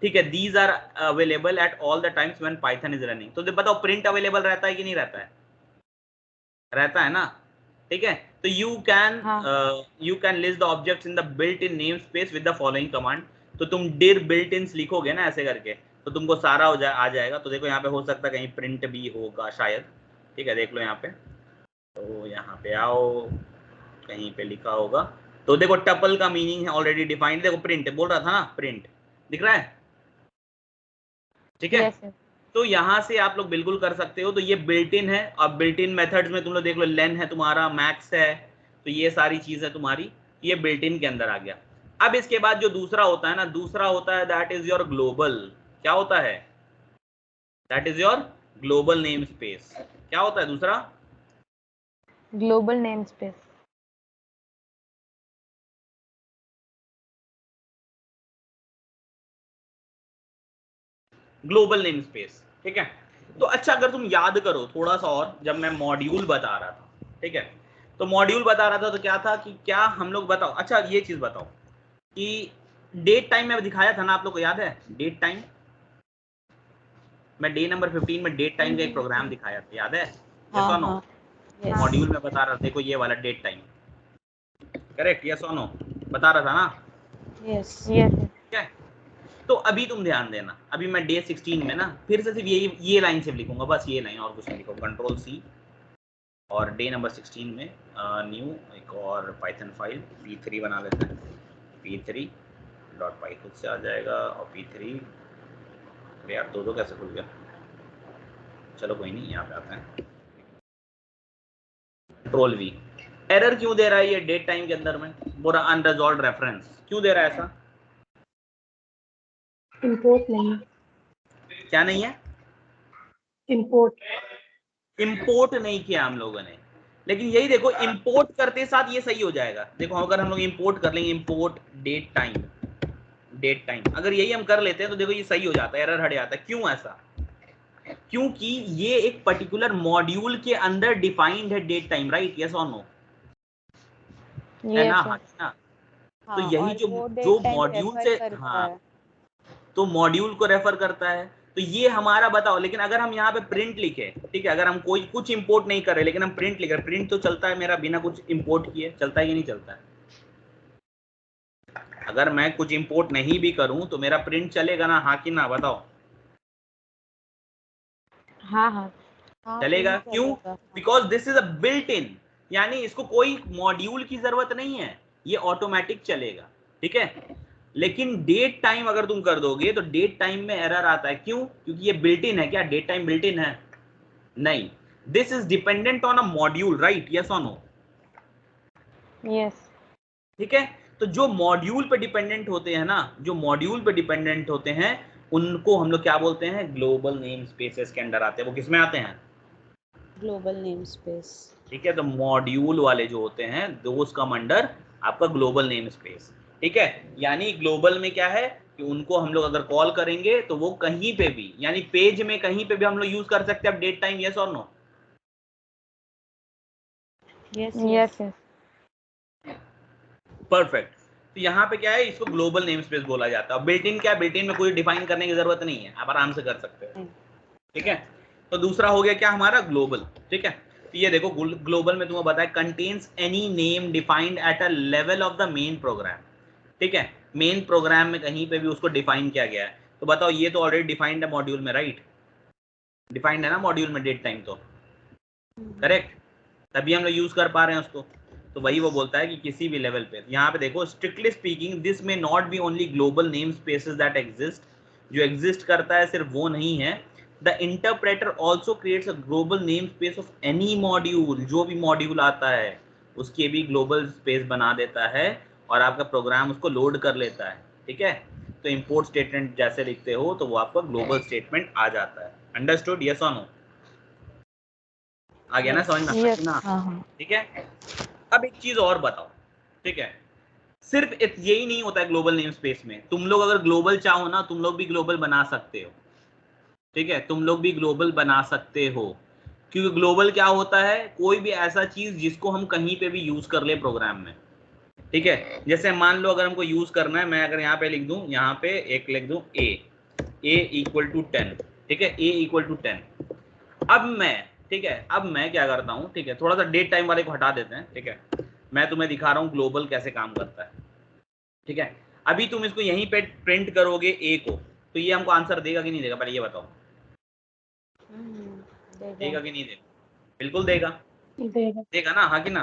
A: ठीक है, these are available at all the times when Python is running. तो बताओ प्रिंट अवेलेबल रहता है कि नहीं रहता है? रहता है ना? ठीक है, तो you can list the objects in the built in name space with the following command. तो तुम डिर बिल्ट इन लिखोगे ना ऐसे करके, तो तुमको सारा आ जाएगा। तो देखो यहाँ पे हो सकता है कहीं प्रिंट भी होगा शायद। ठीक है, देख लो यहाँ पे, तो यहाँ पे आओ, कहीं पे लिखा होगा। तो देखो टपल का मीनिंग है ऑलरेडी डिफाइंड, देखो प्रिंट बोल रहा था ना, प्रिंट दिख रहा है? ठीक है,
C: यस।
A: तो यहाँ से आप लोग बिल्कुल कर सकते हो। तो ये बिल्ट इन है। अब बिल्ट इन मेथड्स में तुम लोग देख लो, लेन है तुम्हारा, मैक्स है, तो ये सारी चीज है तुम्हारी, ये बिल्ट इन के अंदर आ गया। अब इसके बाद जो दूसरा होता है ना, दूसरा होता है दैट इज योर ग्लोबल। क्या होता है? That is your global name space. क्या होता है दूसरा?
C: Global name space.
A: Global name space. ठीक है, तो अच्छा अगर तुम याद करो थोड़ा सा और, जब मैं मॉड्यूल बता रहा था, ठीक है, तो मॉड्यूल बता रहा था तो क्या था कि क्या हम लोग बताओ, अच्छा ये चीज बताओ कि डेट टाइम में दिखाया था ना, आप लोग को याद है डेट टाइम? मैं डे नंबर 15 में डेट टाइम का एक प्रोग्राम दिखाया था, याद है? यस और नो? मॉड्यूल में बता रहा था, देखो ये वाला डेट टाइम, करेक्ट? यस और नो? बता रहा था ना?
B: Yes
C: yes.
A: ठीक है, तो अभी तुम ध्यान देना, अभी मैं डे 16 में ना फिर से सिर्फ ये लाइन सिर्फ लिखूंगा, बस ये लाइन, और कुछ नहीं लिखूंगा। कंट्रोल सी, और डे नंबर 16 में न्यू एक और पाइथन फाइल p3 बना लेते हैं। p3 डॉट पाई खुद से आ जाएगा, और p3 यार दो कैसे खुल गया, चलो कोई नहीं, यहाँ पे आते हैं। कंट्रोल वी, एरर क्यों दे रहा है ये डेट टाइम के अंदर में? पूरा अनरिजॉल्व्ड रेफरेंस क्यों दे रहा है ऐसा?
D: इंपोर्ट नहीं है।
A: क्या नहीं है?
D: इंपोर्ट
A: इंपोर्ट नहीं किया हम लोगों ने। लेकिन यही देखो इंपोर्ट करते साथ ये सही हो जाएगा। देखो अगर हम लोग इंपोर्ट कर लेंगे, इंपोर्ट डेट टाइम, अगर यही हम कर लेते हैं तो देखो ये सही हो जाता है, एरर हट जाता है। क्यों ऐसा? क्योंकि ये एक पर्टिकुलर मॉड्यूल के अंदर डिफाइंड है डेट टाइम, राइट? यस और नो? है ना? हाँ। तो यही जो मॉड्यूल से, हाँ, तो मॉड्यूल को रेफर करता है। तो ये हमारा बताओ, लेकिन अगर हम यहाँ पे प्रिंट लिखे, ठीक है, अगर हम कोई कुछ इंपोर्ट नहीं कर रहे लेकिन हम प्रिंट लिख रहे, प्रिंट तो चलता है मेरा बिना कुछ इंपोर्ट किए, चलता है कि नहीं चलता है? अगर मैं कुछ इंपोर्ट नहीं भी करूं तो मेरा प्रिंट चलेगा ना? हाँ कि ना? बताओ।
C: हाँ हाँ
A: चलेगा। क्यों? Because this is a built in, यानी इसको कोई मॉड्यूल की जरूरत नहीं है, ये ऑटोमेटिक चलेगा, ठीक है। लेकिन डेट टाइम अगर तुम कर दोगे तो डेट टाइम में एरर आता है। क्यों? क्योंकि ये बिल्ट इन है। क्या डेट टाइम बिल्ट इन है? नहीं, this is dependent on a module, right? Yes और नो?
C: यस।
A: ठीक है। तो जो मॉड्यूल पे डिपेंडेंट होते हैं ना, जो मॉड्यूल पे डिपेंडेंट होते हैं उनको हम लोग क्या बोलते हैं? ग्लोबल नेम स्पेसेस के अंडर आते हैं। वो किसमें आते हैं?
B: Global name space.
A: ठीक है। तो मॉड्यूल वाले जो होते हैं दोस कम अंडर आपका ग्लोबल नेम स्पेस, ठीक है। यानी ग्लोबल में क्या है कि उनको हम लोग अगर कॉल करेंगे तो वो कहीं पे भी, यानी पेज में कहीं पे भी हम लोग यूज कर सकते हैं अपडेट टाइम। यस और नो?
C: Yes yes.
A: परफेक्ट। तो यहाँ पे क्या है, इसको ग्लोबल नेम स्पेस बोला जाता है। बिल्ट इन क्या है? बिल्ट इन में कोई डिफाइन करने की जरूरत नहीं है, आप आराम से कर सकते हो, ठीक है। तो दूसरा हो गया क्या हमारा? ग्लोबल, ठीक है। तो ये देखो ग्लोबल में तुम्हें बताया contains any name defined at a level of the main program, ठीक है। मेन प्रोग्राम में कहीं पे भी उसको डिफाइन किया गया है। तो बताओ ये तो ऑलरेडी डिफाइंड है मॉड्यूल में, राइट? डिफाइंड है ना मॉड्यूल में डेट टाइम, तो करेक्ट, तभी हम लोग यूज कर पा रहे हैं उसको। तो वही वो बोलता है कि किसी भी लेवल पे, यहाँ पे देखो स्ट्रिक्टली स्पीकिंग दिस में not be only global name spaces that exist, जो एग्जिस्ट करता है सिर्फ वो नहीं है। The interpreter also creates a global name space of any module, जो भी मॉड्यूल आता है उसके भी ग्लोबल स्पेस बना देता है और आपका प्रोग्राम उसको लोड कर लेता है, ठीक है। तो इंपोर्ट स्टेटमेंट जैसे लिखते हो तो वो आपका ग्लोबल स्टेटमेंट आ जाता है। अंडरस्टूड? यस और नो? आ गया ना समझ में? ना? ठीक है। अब एक चीज और बताओ, ठीक है, सिर्फ यही नहीं होता है ग्लोबल नेम स्पेस में। तुम लोग अगर ग्लोबल चाहो ना, तुम लोग भी ग्लोबल बना सकते हो, ठीक है। तुम लोग भी ग्लोबल बना सकते हो, क्योंकि ग्लोबल क्या होता है? कोई भी ऐसा चीज जिसको हम कहीं पे भी यूज कर ले प्रोग्राम में, ठीक है। जैसे मान लो अगर हमको यूज करना है, मैं अगर यहाँ पे लिख दूं, यहाँ पे एक लिख दूं ए इक्वल टू 10, ठीक है, ए इक्वल टू 10। अब मैं, ठीक है, अब मैं क्या करता हूँ, ठीक है, थोड़ा सा डेट टाइम वाले को हटा देते हैं, ठीक है। मैं तुम्हें दिखा रहा हूँ ग्लोबल कैसे काम करता है, ठीक है। अभी तुम इसको यहीं पे प्रिंट करोगे ए को, तो ये हमको आंसर देगा कि नहीं देगा? पहले ये बताओ। देगा कि नहीं देगा? बिल्कुल देगा। देगा ना? हाँ कि ना?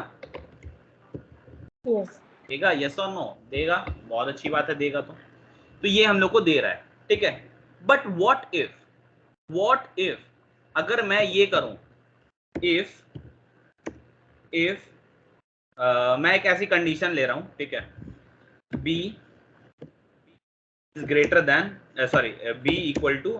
D: यस।
A: देगा। यस और नो? देगा। बहुत अच्छी बात है, देगा। तो ये हम लोग को दे रहा है, ठीक है। बट व्हाट इफ अगर मैं ये करूं, इफ मैं एक ऐसी कंडीशन ले रहा हूं, ठीक है, b is greater than b equal to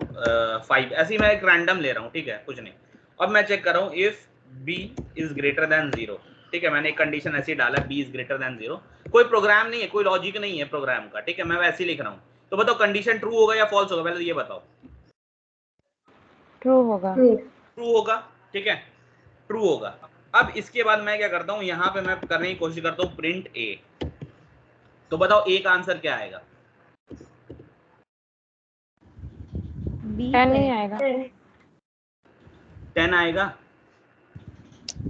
A: 5, ऐसी मैं एक रैंडम ले रहा हूं, ठीक है, कुछ नहीं। अब मैं चेक कर रहा हूं if b is greater then 0, ठीक है। मैंने एक कंडीशन ऐसी डाला b इज ग्रेटर देन 0, कोई प्रोग्राम नहीं है, कोई लॉजिक नहीं है प्रोग्राम का, ठीक है, मैं वैसे ही लिख रहा हूं। तो बताओ कंडीशन ट्रू होगा या फॉल्स होगा? पहले तो ये बताओ।
C: ट्रू होगा।
A: ट्रू होगा, ठीक है, ट्रू होगा। अब इसके बाद मैं क्या करता हूँ, यहाँ पे मैं करने की कोशिश करता हूँ प्रिंट ए। तो बताओ ए का आंसर क्या आएगा?
C: 10 नहीं आएगा।
A: 10 आएगा।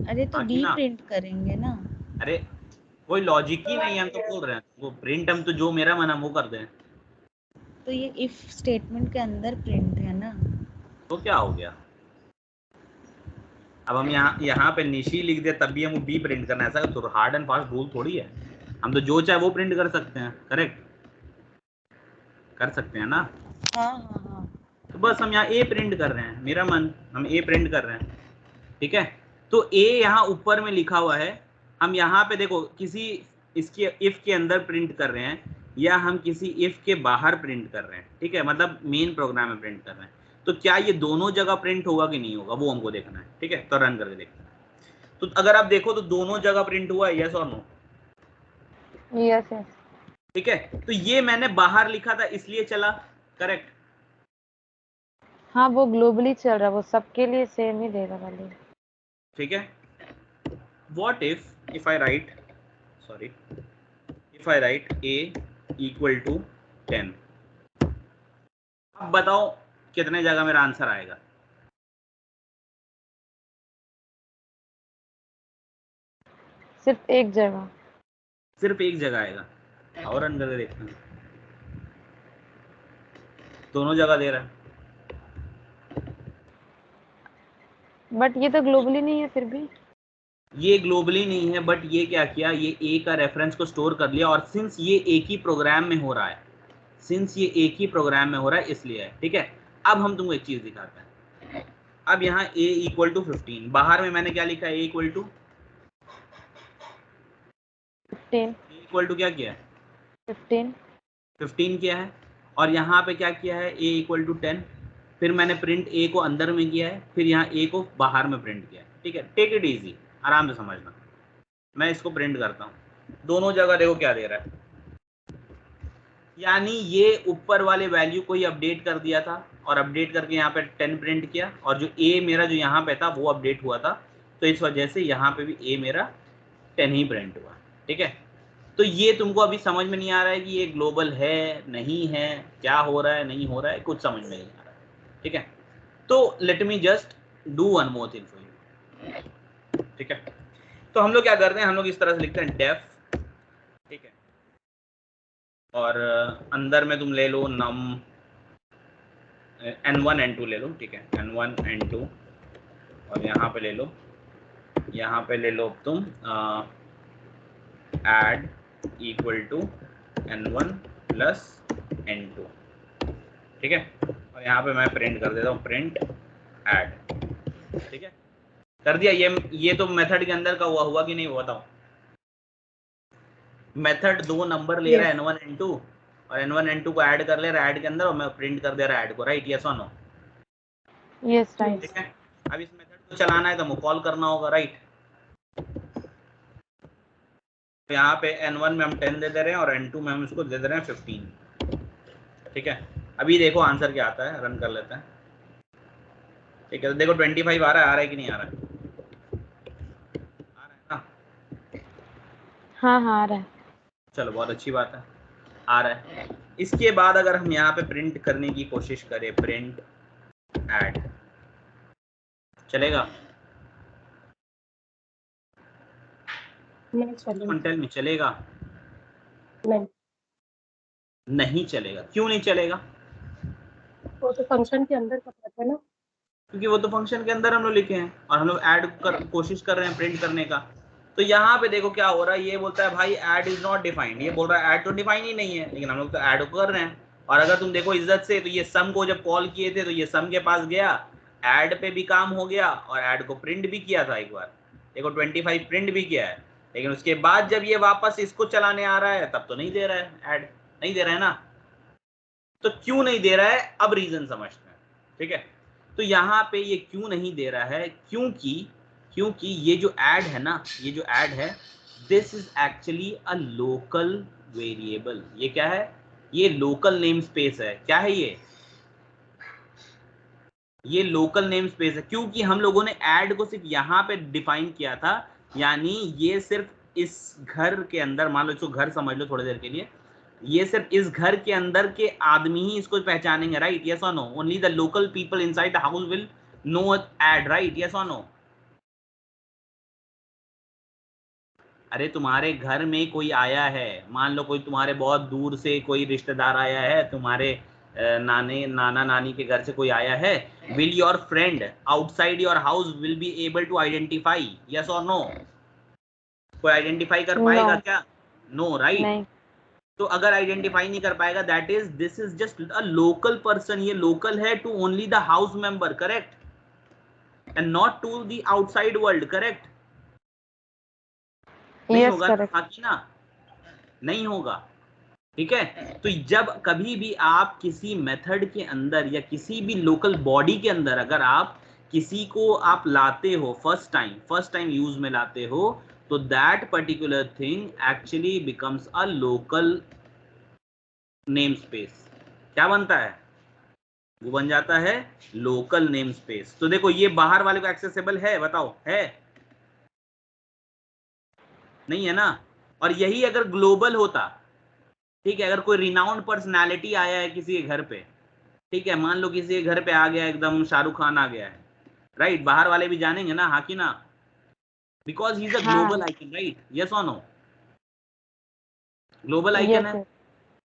B: अरे तो बी प्रिंट करेंगे ना।
A: अरे कोई लॉजिक ही नहीं है, हम तो बोल रहे हैं वो प्रिंट, हम तो जो मेरा मन हम वो कर दें।
B: तो ये इफ स्टेटमेंट के अंदर प्रिंट है ना,
A: तो क्या हो गया? अब हम यहाँ पे निशी लिख दे तब भी हम बी प्रिंट करना है, ऐसा तो हार्ड एंड फास्ट रूल थोड़ी है। हम तो जो चाहे वो प्रिंट कर सकते हैं, करेक्ट? कर सकते हैं ना?
B: हाँ।
A: तो बस हम यहाँ ए प्रिंट कर रहे हैं, मेरा मन, हम ए प्रिंट कर रहे हैं, ठीक है। तो ए यहाँ ऊपर में लिखा हुआ है, हम यहाँ पे देखो किसी इसके इफ के अंदर प्रिंट कर रहे हैं या हम किसी इफ के बाहर प्रिंट कर रहे हैं, ठीक है, मतलब मेन प्रोग्राम में प्रिंट कर रहे हैं। तो क्या ये दोनों जगह प्रिंट होगा कि नहीं होगा, वो हमको देखना है, ठीक है। तो रन करके देखते हैं। तो अगर आप देखो तो दोनों जगह प्रिंट हुआ है, यस और नो?
C: Yes yes.
A: ठीक है, तो ये मैंने बाहर लिखा था इसलिए चला, करेक्ट?
C: हाँ वो ग्लोबली चल रहा है, वो सबके लिए सेम ही देगा वैल्यू।
A: ठीक है, what if I write, sorry, if I write a equal to 10, अब बताओ कितने जगह मेरा आंसर आएगा?
C: सिर्फ एक जगह।
A: सिर्फ एक जगह आएगा, और रन करके देखते हैं। दोनों जगह दे रहा है,
C: बट ये तो ग्लोबली नहीं है फिर भी।
A: ये ग्लोबली नहीं है, बट ये क्या किया, ये ए का रेफरेंस को स्टोर कर लिया, और सिंस ये एक ही प्रोग्राम में हो रहा है, सिंस ये एक ही प्रोग्राम में हो रहा है इसलिए है। ठीक है, अब हम तुमको एक चीज दिखाते हैं। अब यहाँ a इक्वल टू 15, बाहर में मैंने क्या लिखा है, a equal to
C: 15।
A: Equal to क्या किया है,
C: 15
A: किया है, और यहाँ पे क्या किया है, a इक्वल टू 10, फिर मैंने प्रिंट a को अंदर में किया है, फिर यहाँ a को बाहर में प्रिंट किया है। ठीक है, टेक इट इजी, आराम से समझना। मैं इसको प्रिंट करता हूँ, दोनों जगह देखो क्या दे रहा है, यानी ये ऊपर वाले वैल्यू को ही अपडेट कर दिया था, और अपडेट करके यहाँ पे 10 प्रिंट किया, और जो a मेरा जो यहाँ पे था वो अपडेट हुआ था, तो इस वजह से यहाँ पे भी a मेरा 10 ही प्रिंट हुआ। ठीक है, तो ये तुमको अभी समझ में नहीं आ रहा है कि ये ग्लोबल है नहीं है, क्या हो रहा है नहीं हो रहा है, कुछ समझ में नहीं आ रहा है। ठीक है, तो let me just do one more thing for you. ठीक है, तो हम लोग क्या करते हैं, हम लोग इस तरह से लिखते हैं डेफ, ठीक है, और अंदर में तुम ले लो नम n1 n2 ले लो, ठीक है, n1 n2, और यहाँ पे ले लो तुम add equal to n1 plus n2, ठीक है, और यहाँ पे मैं प्रिंट कर देता हूँ, प्रिंट add। ठीक है, कर दिया। ये तो मेथड के अंदर का हुआ कि नहीं, बताओ? मेथड दो नंबर ले रहा है n1 n2, और n1 n2 को ऐड कर ले रहा है ऐड के अंदर, और मैं प्रिंट कर दे रहा है ऐड को, राइट? यस और नो?
C: Yes right.
A: ठीक है, अब इस मेथड को चलाना है तो मुझे कॉल करना होगा, राइट? तो यहाँ पे n1 में हम 10 दे रहे हैं, और n2 में हम इसको दे दे रहे हैं 15। ठीक है, अभी देखो आंसर क्या आता है, रन कर लेते हैं। ठीक है, तो देखो 25 आ रहा है कि नहीं आ रहा है? ना?
C: हाँ हाँ आ रहा है।
A: चलो बहुत अच्छी बात है, आ रहा है। इसके बाद अगर हम यहाँ पे प्रिंट करने की कोशिश करें, प्रिंट ऐड, चलेगा?
D: नहीं चलेगा।
A: टेल मी, चलेगा?
D: नहीं,
A: नहीं चलेगा। क्यों नहीं चलेगा?
D: वो तो फंक्शन के अंदर का बात है ना।
A: क्योंकि वो तो फंक्शन के अंदर हम लोग लिखे हैं, और हम लोग ऐड कर कोशिश कर रहे हैं प्रिंट करने का। तो यहाँ पे देखो क्या हो रहा है, ये बोलता है भाई ऐड इज नॉट डिफाइंड, ये बोल रहा है ऐड तो डिफाइन ही नहीं है, लेकिन हम लोग तो ऐड कर रहे हैं। और अगर तुम देखो इज्जत से, तो ये सम को जब कॉल किए थे तो ये सम के पास गया, ऐड पे भी काम हो गया, और ऐड को प्रिंट भी किया था एक बार, देखो 25 प्रिंट भी किया है, लेकिन उसके बाद जब ये वापस इसको चलाने आ रहा है तब तो नहीं दे रहा है, ऐड नहीं दे रहा है ना। तो क्यों नहीं दे रहा है, अब रीजन समझते हैं। ठीक है, तो यहाँ पे ये क्यों नहीं दे रहा है, क्योंकि ये जो ऐड है ना, ये जो ऐड है, this is actually a local variable. ये क्या है, ये लोकल नेम स्पेस है। क्या है ये लोकल नेम स्पेस है, क्योंकि हम लोगों ने ऐड को सिर्फ यहाँ पे डिफाइन किया था, यानी ये सिर्फ इस घर के अंदर, मान लो इसको घर समझ लो थोड़ी देर के लिए, ये सिर्फ इस घर के अंदर के आदमी ही इसको पहचानेंगे, राइट? यस और no? Only the local people inside the house will know add, right? Yes और नो? अरे तुम्हारे घर में कोई आया है, मान लो कोई तुम्हारे बहुत दूर से कोई रिश्तेदार आया है, तुम्हारे नाना नानी के घर से कोई आया है, will your friend outside your house will be able to identify? Yes और नो? कोई आइडेंटिफाई कर पाएगा क्या? No, right? तो अगर आइडेंटिफाई नहीं कर पाएगा, that is this is just a local person, ये लोकल है to only the house member, correct? And not to the outside world, correct? नहीं होगा बाकी ना, नहीं होगा। ठीक है, तो जब कभी भी आप किसी मेथड के अंदर या किसी भी लोकल बॉडी के अंदर अगर आप किसी को आप लाते हो फर्स्ट टाइम यूज में लाते हो, तो that particular thing actually becomes a local name space. क्या बनता है? वो बन जाता है लोकल नेम स्पेस। तो देखो ये बाहर वाले को एक्सेसिबल है, बताओ है? नहीं है ना। और यही अगर ग्लोबल होता, ठीक है, अगर कोई रिनाउंड पर्सनालिटी आया है किसी के घर पे, ठीक है, मान लो किसी के घर पे आ गया एकदम शाहरुख खान आ गया है, राइट, बाहर वाले भी जानेंगे ना, हाँ कि ना, because he is a global icon, right, yes और नो? ग्लोबल आइकन है,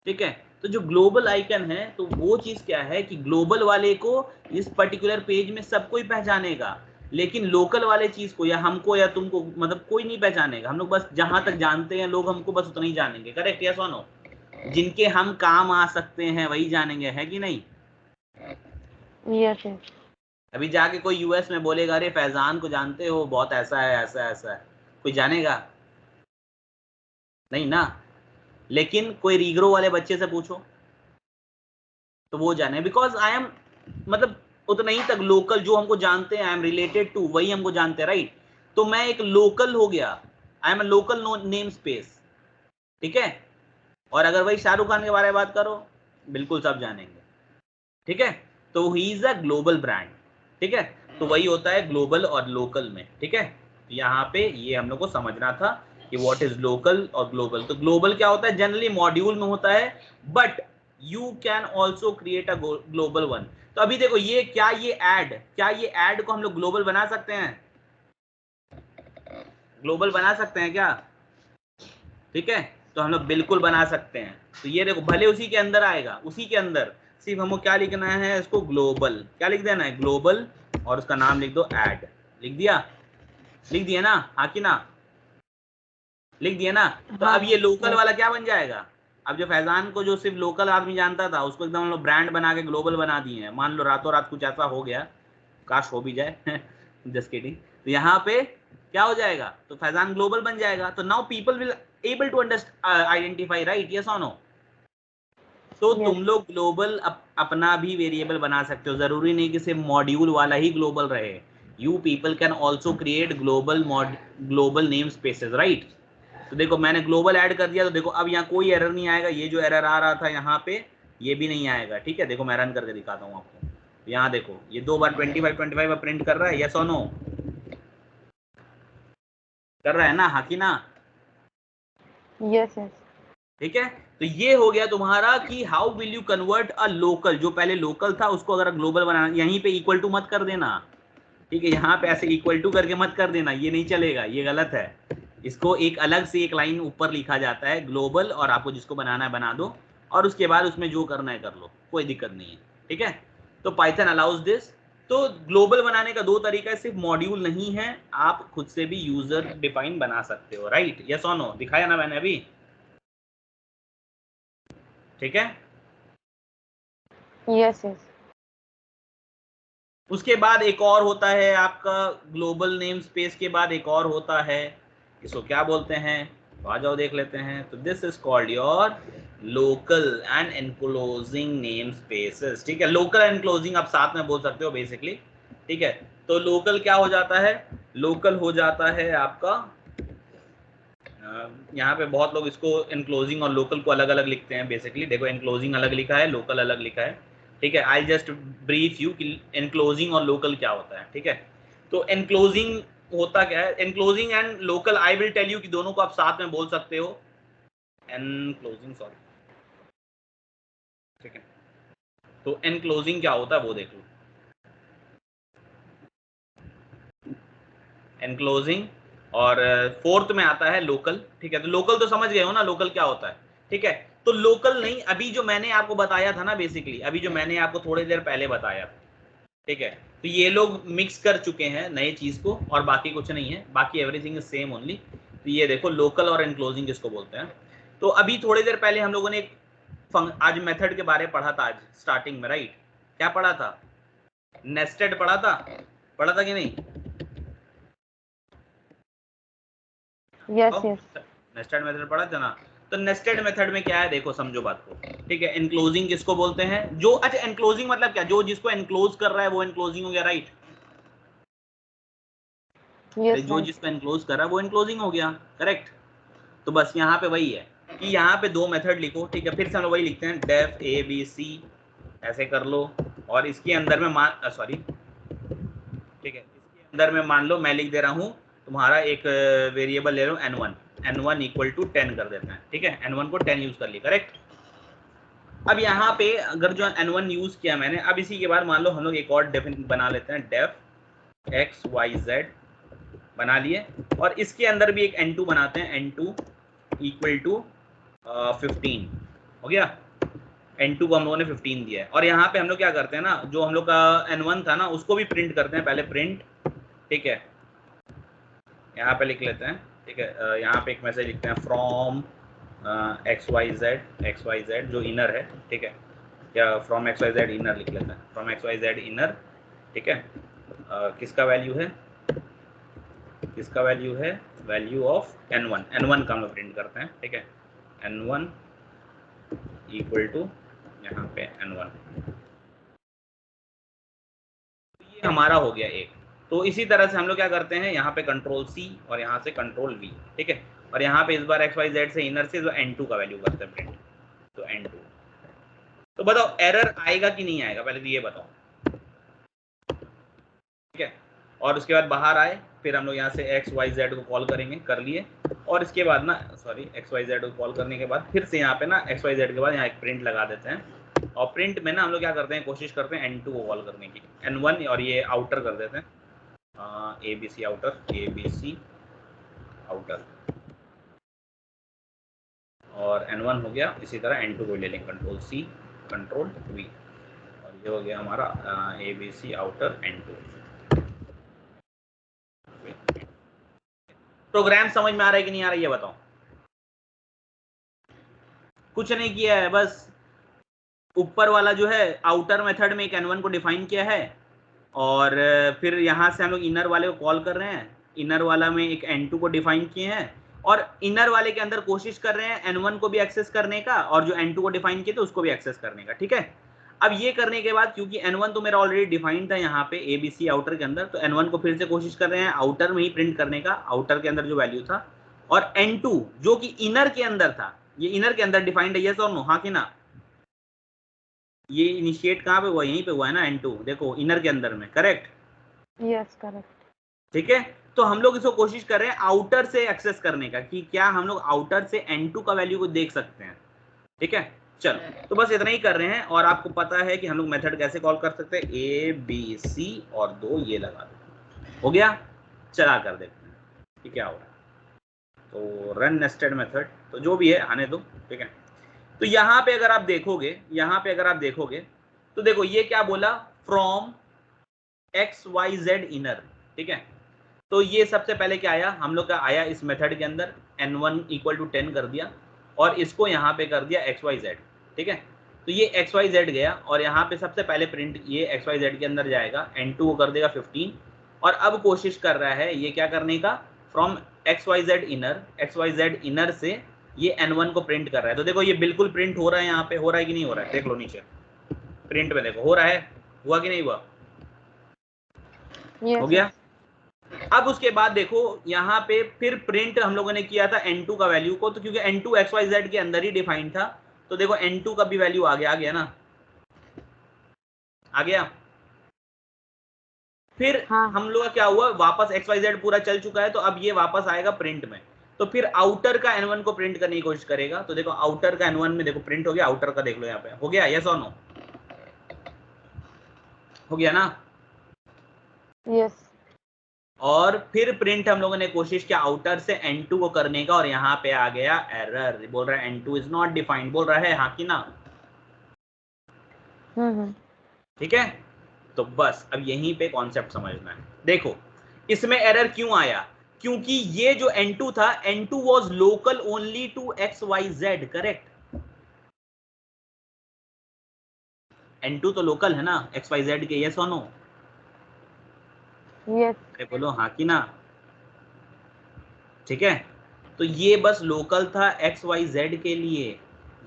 A: ठीक है। तो जो ग्लोबल आइकन है, तो वो चीज क्या है कि ग्लोबल वाले को इस पर्टिकुलर पेज में सब कोई पहचानेगा, लेकिन लोकल वाले चीज को या हमको या तुमको मतलब कोई नहीं पहचानेगा। हम लोग बस जहां तक जानते हैं लोग हमको बस उतना ही जानेंगे, करेक्ट, यस और नो? जिनके हम काम आ सकते हैं वही जानेंगे, है कि नहीं?
C: Yes yes.
A: अभी जाके कोई यूएस में बोलेगा अरे फैजान को जानते हो, बहुत ऐसा है ऐसा ऐसा है, कोई जानेगा? नहीं ना। लेकिन कोई रीग्रो वाले बच्चे से पूछो तो वो जाने, बिकॉज आई एम मतलब उतना ही तक लोकल जो हमको जानते हैं, आई एम रिलेटेड टू, वही हमको जानते हैं, राइट। तो मैं एक लोकल हो गया, I am a local name space, ठीक है। और अगर वही शाहरुख खान के बारे में बात करो, बिल्कुल सब जानेंगे, ठीक है। तो he is a global brand, ठीक है। तो वही होता है ग्लोबल और लोकल में, ठीक है। तो यहाँ पे ये हम लोग को समझना था कि व्हाट इज लोकल और ग्लोबल। तो ग्लोबल क्या होता है? जनरली मॉड्यूल में होता है, but you can also create a global one. तो अभी देखो ये क्या, ये ऐड को हम लोग ग्लोबल बना सकते हैं? ग्लोबल बना सकते हैं क्या? ठीक है, तो हम लोग बिल्कुल बना सकते हैं। तो ये देखो भले उसी के अंदर आएगा, उसी के अंदर सिर्फ हमको क्या लिखना है, इसको ग्लोबल, क्या लिख देना है? ग्लोबल, और उसका नाम लिख दो ऐड। लिख दिया ना, हाँ कि ना? लिख दिया ना। तो अब ये लोकल वाला क्या बन जाएगा? अब जो फैजान को जो सिर्फ लोकल आदमी जानता था, उसको एकदम हम लोग ब्रांड बना के ग्लोबल बना दिए हैं। मान लो रातों रात कुछ ऐसा हो गया, काश हो भी जाए जस्ट किडिंग। तो यहाँ पे क्या हो जाएगा? तो फैजान ग्लोबल बन जाएगा। तो now people will able to identify, right, yes और नो? तो तुम लोग ग्लोबल अपना भी वेरिएबल बना सकते हो, जरूरी नहीं कि सिर्फ मॉड्यूल वाला ही ग्लोबल रहे। You people can also create global name spaces, right. तो देखो मैंने ग्लोबल ऐड कर दिया, तो देखो अब यहाँ कोई एरर नहीं आएगा। ये जो एरर आ रहा था यहाँ पे, ये भी नहीं आएगा, ठीक है। देखो मैं रन करके दिखाता हूँ आपको। यहाँ देखो ये 2 बार 25 प्रिंट कर रहा है, यस और नो? कर रहा है ना, हाँ कि ना?
C: Yes yes.
A: ठीक है। तो ये हो गया तुम्हारा कि how will you convert a local, जो पहले लोकल था उसको अगर ग्लोबल बनाना। यहीं पे इक्वल टू मत कर देना, ठीक है। यहाँ पे ऐसे इक्वल टू करके मत कर देना, ये नहीं चलेगा, ये गलत है। इसको एक अलग से एक लाइन ऊपर लिखा जाता है ग्लोबल, और आपको जिसको बनाना है बना दो, और उसके बाद उसमें जो करना है कर लो, कोई दिक्कत नहीं है, ठीक है। तो पाइथन अलाउज दिस। तो ग्लोबल बनाने का 2 तरीका है, सिर्फ मॉड्यूल नहीं है, आप खुद से भी यूजर डिफाइन बना सकते हो, राइट, यस और नो? दिखाया ना मैंने अभी, ठीक है।
C: Yes yes.
A: उसके बाद एक और होता है आपका ग्लोबल नेम स्पेस के बाद एक और होता है, इसको क्या बोलते हैं? तो आ जाओ देख लेते हैं। तो this is called your local and enclosing name spaces, ठीक है। लोकल एंड एनक्लोजिंग आप साथ में बोल सकते हो बेसिकली, ठीक है। तो लोकल क्या हो जाता है? लोकल हो जाता है आपका, यहाँ पे बहुत लोग इसको एनक्लोजिंग और लोकल को अलग अलग लिखते हैं बेसिकली। देखो एनक्लोजिंग अलग लिखा है, लोकल अलग लिखा है, ठीक है। आई जस्ट ब्रीफ यू कि एनक्लोजिंग और लोकल क्या होता है, ठीक है। तो एनक्लोजिंग होता क्या है? Enclosing and local I will tell you कि दोनों को आप साथ में बोल सकते हो। एनक्लोजिंग, सॉरी, ठीक है। तो एनक्लोजिंग क्या होता है वो देख लो। एनक्लोजिंग, और फोर्थ में आता है लोकल, ठीक है। तो लोकल तो समझ गए हो ना, लोकल क्या होता है, ठीक है। तो लोकल नहीं, अभी जो मैंने आपको बताया था ना बेसिकली, अभी जो मैंने आपको थोड़ी देर पहले बताया था, ठीक है। तो ये लोग मिक्स कर चुके हैं नए चीज को, और बाकी कुछ नहीं है, बाकी एवरीथिंग इज सेम ओनली। तो ये देखो लोकल और एनक्लोजिंग किसको बोलते हैं। तो अभी थोड़ी देर पहले हम लोगों ने एक आज मेथड के बारे में पढ़ा था, आज स्टार्टिंग में, राइट। क्या पढ़ा था? नेस्टेड पढ़ा था कि नहीं?
C: Yes yes.
A: नेस्टेड मेथड पढ़ा था ना। तो नेस्टेड मेथड में क्या है देखो, समझो बात को, ठीक है। एनक्लोजिंग किसको बोलते हैं? जो, अच्छा एनक्लोजिंग मतलब क्या? जो जिसको एनक्लोज कर रहा है वो एनक्लोजिंग हो गया, राइट।
C: Yes,
A: जो
C: right.
A: जिसको एनक्लोज कर रहा है वो एनक्लोजिंग हो गया, करेक्ट। तो बस यहाँ पे वही है कि यहाँ पे दो मेथड लिखो, ठीक है। फिर से हम लोग वही लिखते हैं, डेफ ए बी सी ऐसे कर लो, और इसके अंदर में मान सॉरी ठीक है, इसके अंदर में मान लो मैं लिख दे रहा हूँ तुम्हारा एक वेरिएबल ले लो n1 इक्वल टू 10 कर देते हैं, ठीक है। n1 को 10 यूज कर लिया, करेक्ट। अब यहाँ पे अगर जो n1 यूज किया मैंने, अब इसी के बाद मान लो हम लोग एक और डेफिनेशन बना लेते हैं, डेफ एक्स वाई जेड बना लिए, और इसके अंदर भी एक n2 बनाते हैं, n2 इक्वल टू 15 हो गया। n2 को हम लोगों ने 15 दिया है, और यहाँ पे हम लोग क्या करते हैं ना, जो हम लोग का n1 था ना उसको भी प्रिंट करते हैं, पहले प्रिंट, ठीक है। यहाँ पे लिख लेते हैं, ठीक है। यहाँ पे एक मैसेज लिखते हैं फ्रॉम एक्स वाई जेड जो इनर है, ठीक है, या from X Y Z inner लिख लेते हैं, from X Y Z inner, ठीक है। किसका वैल्यू है, किसका वैल्यू है, वैल्यू ऑफ n1 का हम लोग प्रिंट करते हैं, ठीक है। n1 इक्वल टू यहाँ पे n1, ये हमारा हो गया एक। तो इसी तरह से हम लोग क्या करते हैं, यहाँ पे कंट्रोल C और यहाँ से कंट्रोल V, ठीक है। और यहाँ पे इस बार एक्स वाई जेड से इनर से जो n2 का वैल्यू करते हैं प्रिंट, तो n2। तो बताओ एरर आएगा कि नहीं आएगा, पहले तो ये बताओ, ठीक है। और उसके बाद बाहर आए, फिर हम लोग यहाँ से एक्स वाई जेड को कॉल करेंगे, कर लिए, और इसके बाद ना सॉरी एक्स वाई जेड को कॉल करने के बाद फिर से यहाँ पे ना एक्स वाई जेड के बाद यहाँ एक प्रिंट लगा देते हैं, और प्रिंट में ना हम लोग क्या करते हैं, कोशिश करते हैं n2 को कॉल करने की, n1 और ये आउटर कर देते हैं, ABC आउटर, ABC आउटर, और n1 हो गया। इसी तरह n2 को ले लेंगे, कंट्रोल C कंट्रोल V, और ये हो गया हमारा ABC आउटर n2। प्रोग्राम समझ में आ रहा है कि नहीं आ रहा है ये बताओ। कुछ नहीं किया है, बस ऊपर वाला जो है आउटर मेथड में एक n1 को डिफाइन किया है, और फिर यहाँ से हम लोग इनर वाले को कॉल कर रहे हैं, इनर वाला में एक n2 को डिफाइन किए हैं, और इनर वाले के अंदर कोशिश कर रहे हैं n1 को भी एक्सेस करने का, और जो n2 को डिफाइन किए थे उसको भी एक्सेस करने का, ठीक है। अब ये करने के बाद क्योंकि n1 तो मेरा ऑलरेडी डिफाइंड था यहाँ पे ABC आउटर के अंदर, तो n1 को फिर से कोशिश कर रहे हैं आउटर में ही प्रिंट करने का, आउटर के अंदर जो वैल्यू था, और n2 जो कि इनर के अंदर था, ये इनर के अंदर डिफाइंड है, यस और नो, हाँ कि ना। ये इनिशिएट कहाँ पे हुआ, यहीं पे हुआ है ना n2, देखो इनर के अंदर में, करेक्ट।
C: Yes correct.
A: ठीक है, तो हम लोग इसको कोशिश कर रहे हैं आउटर से एक्सेस करने का, कि क्या हम लोग आउटर से n2 का वैल्यू को देख सकते हैं, ठीक है। चलो, तो बस इतना ही कर रहे हैं, और आपको पता है कि हम लोग मेथड कैसे कॉल कर सकते हैं, ABC और 2 ये लगा दो, हो गया। चला कर देखते हैं कि क्या हो रहा है। तो रन नेस्टेड मेथड, तो जो भी है आने दो, ठीक है। तो यहाँ पे अगर आप देखोगे, यहाँ पे अगर आप देखोगे तो देखो ये क्या बोला, फ्रॉम XYZ इनर, ठीक है। तो ये सबसे पहले क्या आया, हम लोग का आया इस मेथड के अंदर n1 इक्वल टू 10 कर दिया, और इसको यहाँ पे कर दिया XYZ, ठीक है। तो ये XYZ गया, और यहाँ पे सबसे पहले प्रिंट ये XYZ के अंदर जाएगा, n2 को कर देगा 15, और अब कोशिश कर रहा है ये क्या करने का, फ्रॉम XYZ इनर से ये n1 को प्रिंट कर रहा है। तो देखो ये बिल्कुल प्रिंट हो रहा है, यहाँ पे हो रहा है कि नहीं हो रहा है, देख लो नीचे प्रिंट में, देखो हो रहा है, हुआ कि नहीं हुआ,
C: yes,
A: हो गया। अब उसके बाद देखो यहाँ पे फिर प्रिंट हम लोगों ने किया था n2 का वैल्यू को, तो क्योंकि n2 XYZ के अंदर ही डिफाइंड था, तो देखो n2 का भी वैल्यू आ गया ना, आ गया। फिर
C: हाँ।
A: हम लोग का क्या हुआ, वापस XYZ पूरा चल चुका है, तो अब ये वापस आएगा प्रिंट में, तो फिर आउटर का n1 को प्रिंट करने की कोशिश करेगा। तो देखो आउटर का n1 में देखो प्रिंट हो गया, आउटर का देख लो यहाँ पे हो गया, यस और नो, हो गया ना,
C: यस।
A: और फिर प्रिंट हम लोगों ने कोशिश किया आउटर से n2 को करने का, और यहाँ पे आ गया एरर, बोल रहा है n2 इज नॉट डिफाइंड, बोल रहा है हाँ कि ना, ठीक है। तो बस अब यहीं पे कॉन्सेप्ट समझना है। देखो इसमें एरर क्यों आया, क्योंकि ये जो n2 था, n2 was local only to XYZ, correct. n2 तो लोकल है ना XYZ के, यस और नो,
C: यस।
A: अरे बोलो हाँ कि ना, ठीक है। तो ये बस लोकल था XYZ के लिए,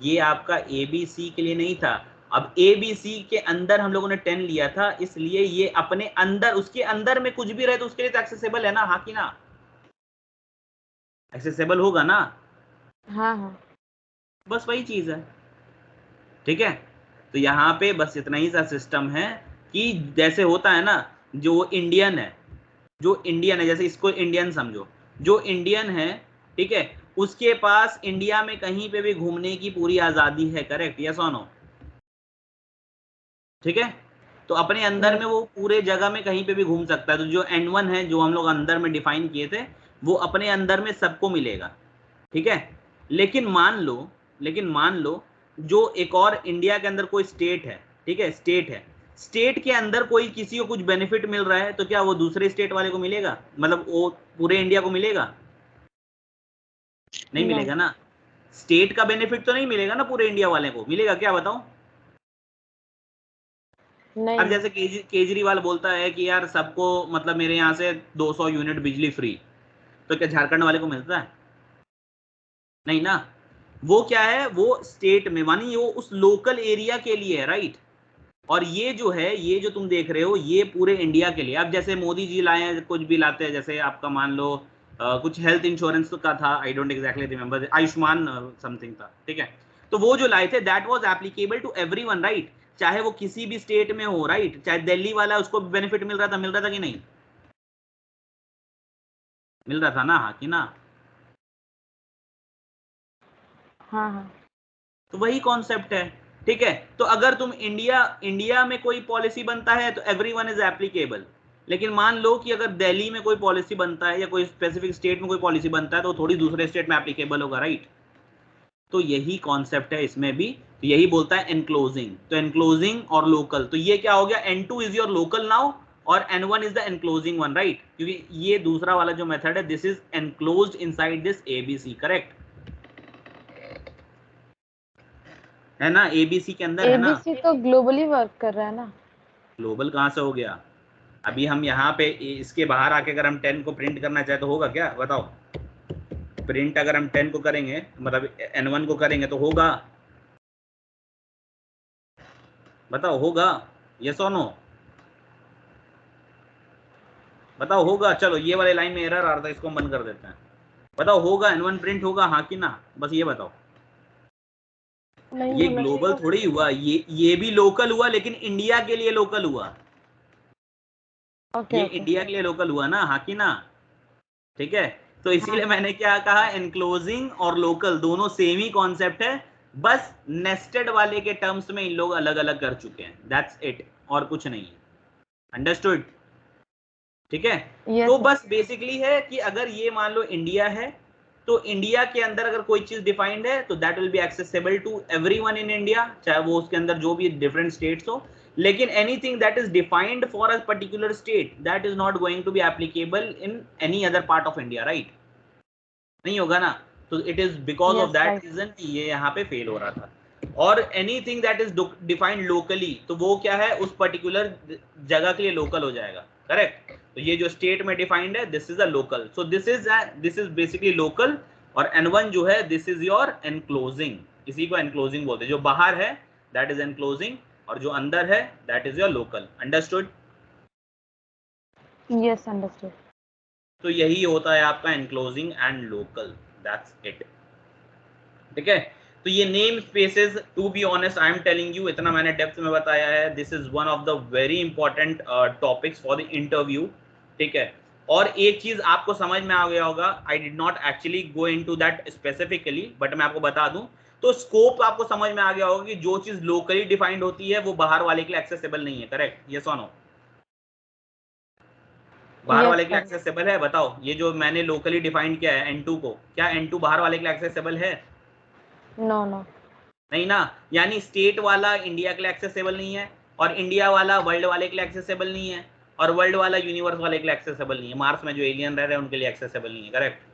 A: ये आपका ABC के लिए नहीं था। अब ए बी सी के अंदर हम लोगों ने 10 लिया था, इसलिए ये अपने अंदर, उसके अंदर में कुछ भी रहे तो उसके लिए तो एक्सेसिबल है ना, हाँ कि ना, एक्सेसिबल होगा ना।
C: हाँ हाँ
A: बस वही चीज है, ठीक है। तो यहाँ पे बस इतना ही सा सिस्टम है कि जैसे होता है ना, जो इंडियन है, जो इंडियन है, जैसे इसको इंडियन समझो, जो इंडियन है, ठीक है, उसके पास इंडिया में कहीं पे भी घूमने की पूरी आजादी है, करेक्ट, यस और नो, ठीक है। तो अपने अंदर में वो पूरे जगह में कहीं पे भी घूम सकता है। तो जो N1 है, जो हम लोग अंदर में डिफाइन किए थे, वो अपने अंदर में सबको मिलेगा, ठीक है। लेकिन मान लो जो एक और इंडिया के अंदर कोई स्टेट है, ठीक है, स्टेट है, स्टेट के अंदर कोई किसी को कुछ बेनिफिट मिल रहा है, तो क्या वो दूसरे स्टेट वाले को मिलेगा, मतलब वो पूरे इंडिया को मिलेगा? नहीं मिलेगा ना। स्टेट का बेनिफिट तो नहीं मिलेगा ना पूरे इंडिया वाले को, मिलेगा क्या बताओ?
C: नहीं।
A: अब जैसे केजरीवाल बोलता है कि यार सबको, मतलब मेरे यहाँ से 200 यूनिट बिजली फ्री, तो क्या झारखंड वाले को मिलता है? नहीं ना। वो क्या है, वो स्टेट में, मानी वो उस लोकल एरिया के लिए है, राइट। और ये जो है, ये जो तुम देख रहे हो, ये पूरे इंडिया के लिए। अब जैसे मोदी जी लाए हैं, कुछ भी लाते हैं, जैसे आपका मान लो कुछ हेल्थ इंश्योरेंस का था, I don't exactly remember, Ayushman something था, ठीक है। तो वो जो लाए थे, that was applicable to everyone, right, चाहे वो किसी भी स्टेट में हो, राइट। चाहे दिल्ली वाला, उसको बेनिफिट मिल रहा था कि नहीं मिल रहा था ना, हाँ कि ना।
C: हाँ हाँ
A: तो वही कॉन्सेप्ट है, ठीक है। तो अगर तुम इंडिया में कोई पॉलिसी बनता है तो एवरीवन इज एप्लीकेबल, लेकिन मान लो कि अगर दिल्ली में कोई पॉलिसी बनता है या कोई स्पेसिफिक स्टेट में कोई पॉलिसी बनता है, तो थोड़ी दूसरे स्टेट में एप्लीकेबल होगा, राइट। तो यही कॉन्सेप्ट है इसमें भी, तो यही बोलता है एनक्लोजिंग। तो एनक्लोजिंग और लोकल, तो ये क्या हो गया, N2 is your local now और N1 is the enclosing one, right, क्योंकि ये दूसरा वाला जो मेथड है, this is enclosed inside this ABC, correct है ना, ABC के अंदर है ना।
C: ABC तो ग्लोबली वर्क कर रहा है ना।
A: ग्लोबल कहाँ से हो गया? अभी हम यहाँ पे इसके बाहर आके अगर हम 10 को प्रिंट करना चाहे तो होगा क्या बताओ? प्रिंट अगर हम 10 को करेंगे, मतलब N1 को करेंगे, तो होगा? बताओ होगा, यस और नो? बताओ होगा? चलो ये वाले लाइन में एरर आ रहा था, इसको हम बंद कर देते हैं। बताओ होगा, N1 प्रिंट होगा, हाँ कि ना, बस ये बताओ। ये ग्लोबल थोड़ी हुआ, ये भी लोकल हुआ, लेकिन इंडिया के लिए लोकल हुआ। ये इंडिया के लिए लोकल हुआ ना, हाँ कि ना, ठीक है। तो इसीलिए मैंने क्या कहा, एनक्लोजिंग और लोकल दोनों सेम ही कॉन्सेप्ट है, बस नेस्टेड वाले के टर्म्स में इन लोग अलग अलग कर चुके हैं, दैट्स इट, और कुछ नहीं है। अंडरस्टूड? ठीक है। तो बस बेसिकली है कि अगर ये मान लो इंडिया है, तो इंडिया के अंदर अगर कोई चीज डिफाइंड है तो that will be accessible to everyone in India, चाहे वो उसके अंदर जो भी डिफरेंट स्टेट्स हो। लेकिन anything that is defined for a particular state, that is not going to be applicable in any other part of India, right, नहीं होगा ना। तो it is because of that reason ये यहाँ पे फेल हो रहा था। और anything that is defined locally, तो वो क्या है, उस पर्टिकुलर जगह के लिए लोकल हो जाएगा, करेक्ट। तो ये जो स्टेट में डिफाइंड है, this is a local, so this is basically local. और N1 जो है, दिस इज योर एनक्लोजिंग, इसी को एनक्लोजिंग बोलते हैं। जो बाहर है दैट इज एनक्लोजिंग, और जो अंदर है that is your local. Understood?
C: Yes understood.
A: तो यही होता है आपका enclosing and local, that's it, ठीक है। तो ये name spaces, to be honest I am telling you, इतना मैंने डेप्थ में बताया है, this is one of the very important topics for the interview, ठीक है। और एक चीज आपको समझ में आ गया होगा, I did not actually go into that specifically, but मैं आपको बता दूं, तो स्कोप आपको समझ में आ गया होगा कि जो चीज लोकली डिफाइंड होती है वो बाहर वाले के लिए एक्सेसिबल नहीं है, करेक्ट, यस और नो? बाहर वाले के लिए एक्सेसिबल है? बताओ, ये जो मैंने लोकली डिफाइंड किया है N2 को, क्या N2 बाहर वाले के लिए एक्सेसिबल है?
C: नो नो
A: नहीं ना। यानी स्टेट वाला इंडिया के लिए एक्सेसिबल नहीं है, और इंडिया वाला वर्ल्ड वाले के लिए एक्सेसिबल नहीं है, और वर्ल्ड वाला यूनिवर्स वाले के लिए एक्सेसिबल नहीं है, मार्स में जो एलियन रह रहे हैं उनके लिए एक्सेसिबल नहीं है, करेक्ट।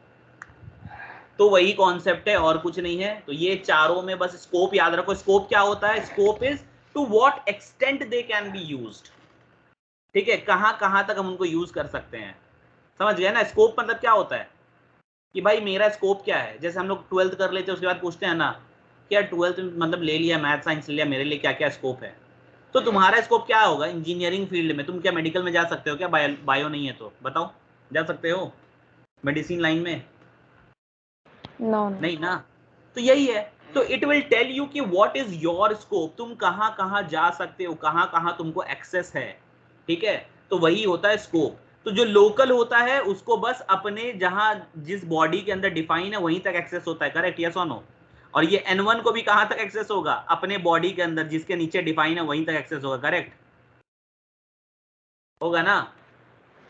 A: तो वही कॉन्सेप्ट है और कुछ नहीं है। तो ये चारों में बस स्कोप याद रखो। स्कोप क्या होता है? Scope is to what extent they can be used, ठीक है, कहां तक हम उनको यूज कर सकते हैं, समझ गए ना। स्कोप मतलब क्या होता है कि भाई मेरा स्कोप क्या है, जैसे हम लोग 12th कर लेते हैं, उसके बाद पूछते हैं ना
F: क्या 12th में मतलब ले लिया, मैथ साइंस ले लिया, मेरे लिए क्या क्या स्कोप है, तो तुम्हारा स्कोप क्या होगा इंजीनियरिंग फील्ड में? तुम क्या मेडिकल में जा सकते हो क्या? बायो नहीं है तो बताओ, जा सकते हो मेडिसिन लाइन में?
C: नो
F: नहीं ना। तो यही है, तो इट विल टेल यू कि व्हाट इज योर स्कोप, तुम कहां कहां जा सकते हो, कहां कहां तुमको एक्सेस है, ठीक है? तो वही होता है स्कोप। तो जो लोकल होता है उसको बस अपने जहां जिस बॉडी के अंदर डिफाइन है वहीं तक एक्सेस होता है, करेक्ट, यस और नो? और ये N1 को भी कहां तक एक्सेस होगा? अपने बॉडी के अंदर जिसके नीचे डिफाइन है वहीं तक एक्सेस होगा, करेक्ट होगा ना?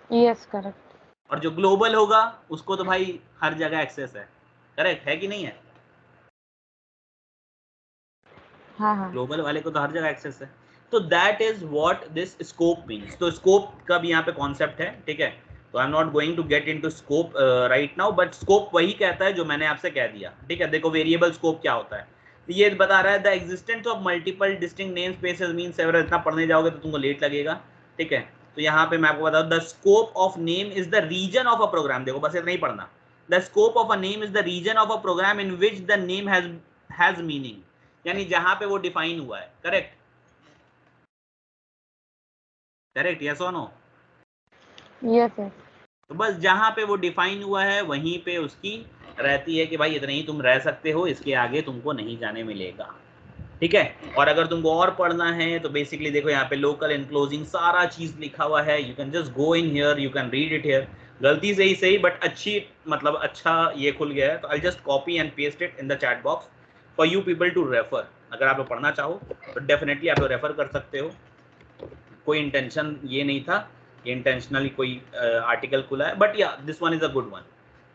C: Yes correct.
F: और जो ग्लोबल होगा उसको तो भाई हर जगह एक्सेस है, करेक्ट है कि नहीं है?
C: हाँ हाँ
F: ग्लोबल वाले को तो हर जगह एक्सेस है। तो that is what this scope means. तो स्कोप का भी यहाँ पे कॉन्सेप्ट है, ठीक है? तो I am not going to get into scope right now, but scope वही कहता है जो मैंने आपसे कह दिया, ठीक है? देखो वेरिएबल स्कोप क्या होता है, तो ये बता रहा है the existence of multiple distinct name spaces mean several. इतना पढ़ने जाओगे तो तुमको लेट लगेगा, ठीक है? तो यहाँ पे मैं आपको बताऊँ, the scope of name is the region of a program. देखो बस इतना ही पढ़ना, the scope of a name is the region of a program in which the name has meaning, यानी जहां पे वो डिफाइन हुआ है, करेक्ट? करेक्ट, यस और नो?
C: Yes yes.
F: तो बस जहां पे वो डिफाइन हुआ है वहीं पे उसकी रहती है कि भाई इतने ही तुम रह सकते हो, इसके आगे तुमको नहीं जाने मिलेगा, ठीक है? और अगर तुमको और पढ़ना है तो बेसिकली देखो यहाँ पे लोकल एनक्लोजिंग सारा चीज लिखा हुआ है, you can just go in here, you can read it here. गलती से ही सही बट अच्छी, मतलब अच्छा ये खुल गया है, तो I just copy and paste it in the chat box for you people to refer. अगर आप लोग पढ़ना चाहो तो डेफिनेटली आप लोग रेफर कर सकते हो, कोई इंटेंशन ये नहीं था कि इंटेंशनली कोई आर्टिकल खुला है, बट या this one is a good one,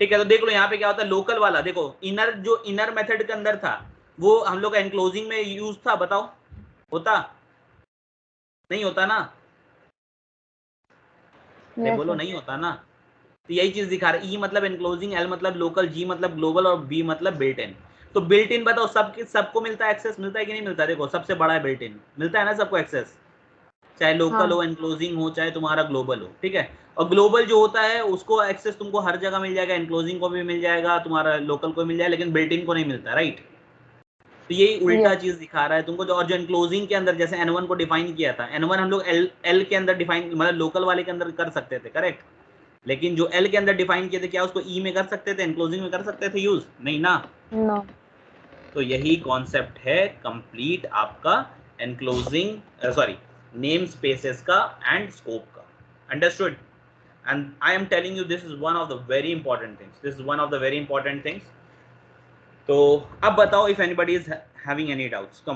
F: ठीक है? तो देख लो यहाँ पे क्या होता है, लोकल वाला देखो, इनर जो इनर मेथड के अंदर था वो हम लोग का एनक्लोजिंग में यूज था, बताओ होता नहीं होता ना? नहीं बोलो, नहीं होता ना? तो यही चीज दिखा रहा है, ई मतलब एनक्लोजिंग, एल मतलब लोकल, जी मतलब ग्लोबल और बी मतलब बिल्ट इन। तो बिल्ट इन बताओ सबको मिलता है एक्सेस, मिलता है कि नहीं मिलता? देखो सबसे बड़ा है बिल्ट इन, मिलता है ना सबको एक्सेस, चाहे लोकल
C: हाँ
F: हो, एनक्लोजिंग हो, चाहे तुम्हारा ग्लोबल हो, ठीक है? और ग्लोबल जो होता है उसको एक्सेस तुमको हर जगह मिल जाएगा, एनक्लोजिंग को भी मिल जाएगा, तुम्हारा लोकल को मिल जाएगा, लेकिन बिल्ट इन को नहीं मिलता, राइट? तो यही उल्टा
C: यस
F: चीज दिखा रहा है तुमको। जो और जो एनक्लोजिंग के अंदर जैसे N1 को डिफाइन किया था, N1 हम लोग L के अंदर डिफाइन, मतलब लोकल वाले के अंदर कर सकते थे, करेक्ट? लेकिन जो L के अंदर डिफाइन किए थे, क्या उसको E में कर सकते थे, एनक्लोजिंग में कर सकते थे यूज? नहीं ना।
C: नो।
F: तो यही कॉन्सेप्ट है कंप्लीट आपका एनक्लोजिंग सॉरी नेम स्पेसेस का एंड स्कोप का, understood? and I am telling you this is one of the very important things, this is one of the very important things. तो अब बताओ if anybody is having any doubts, come on.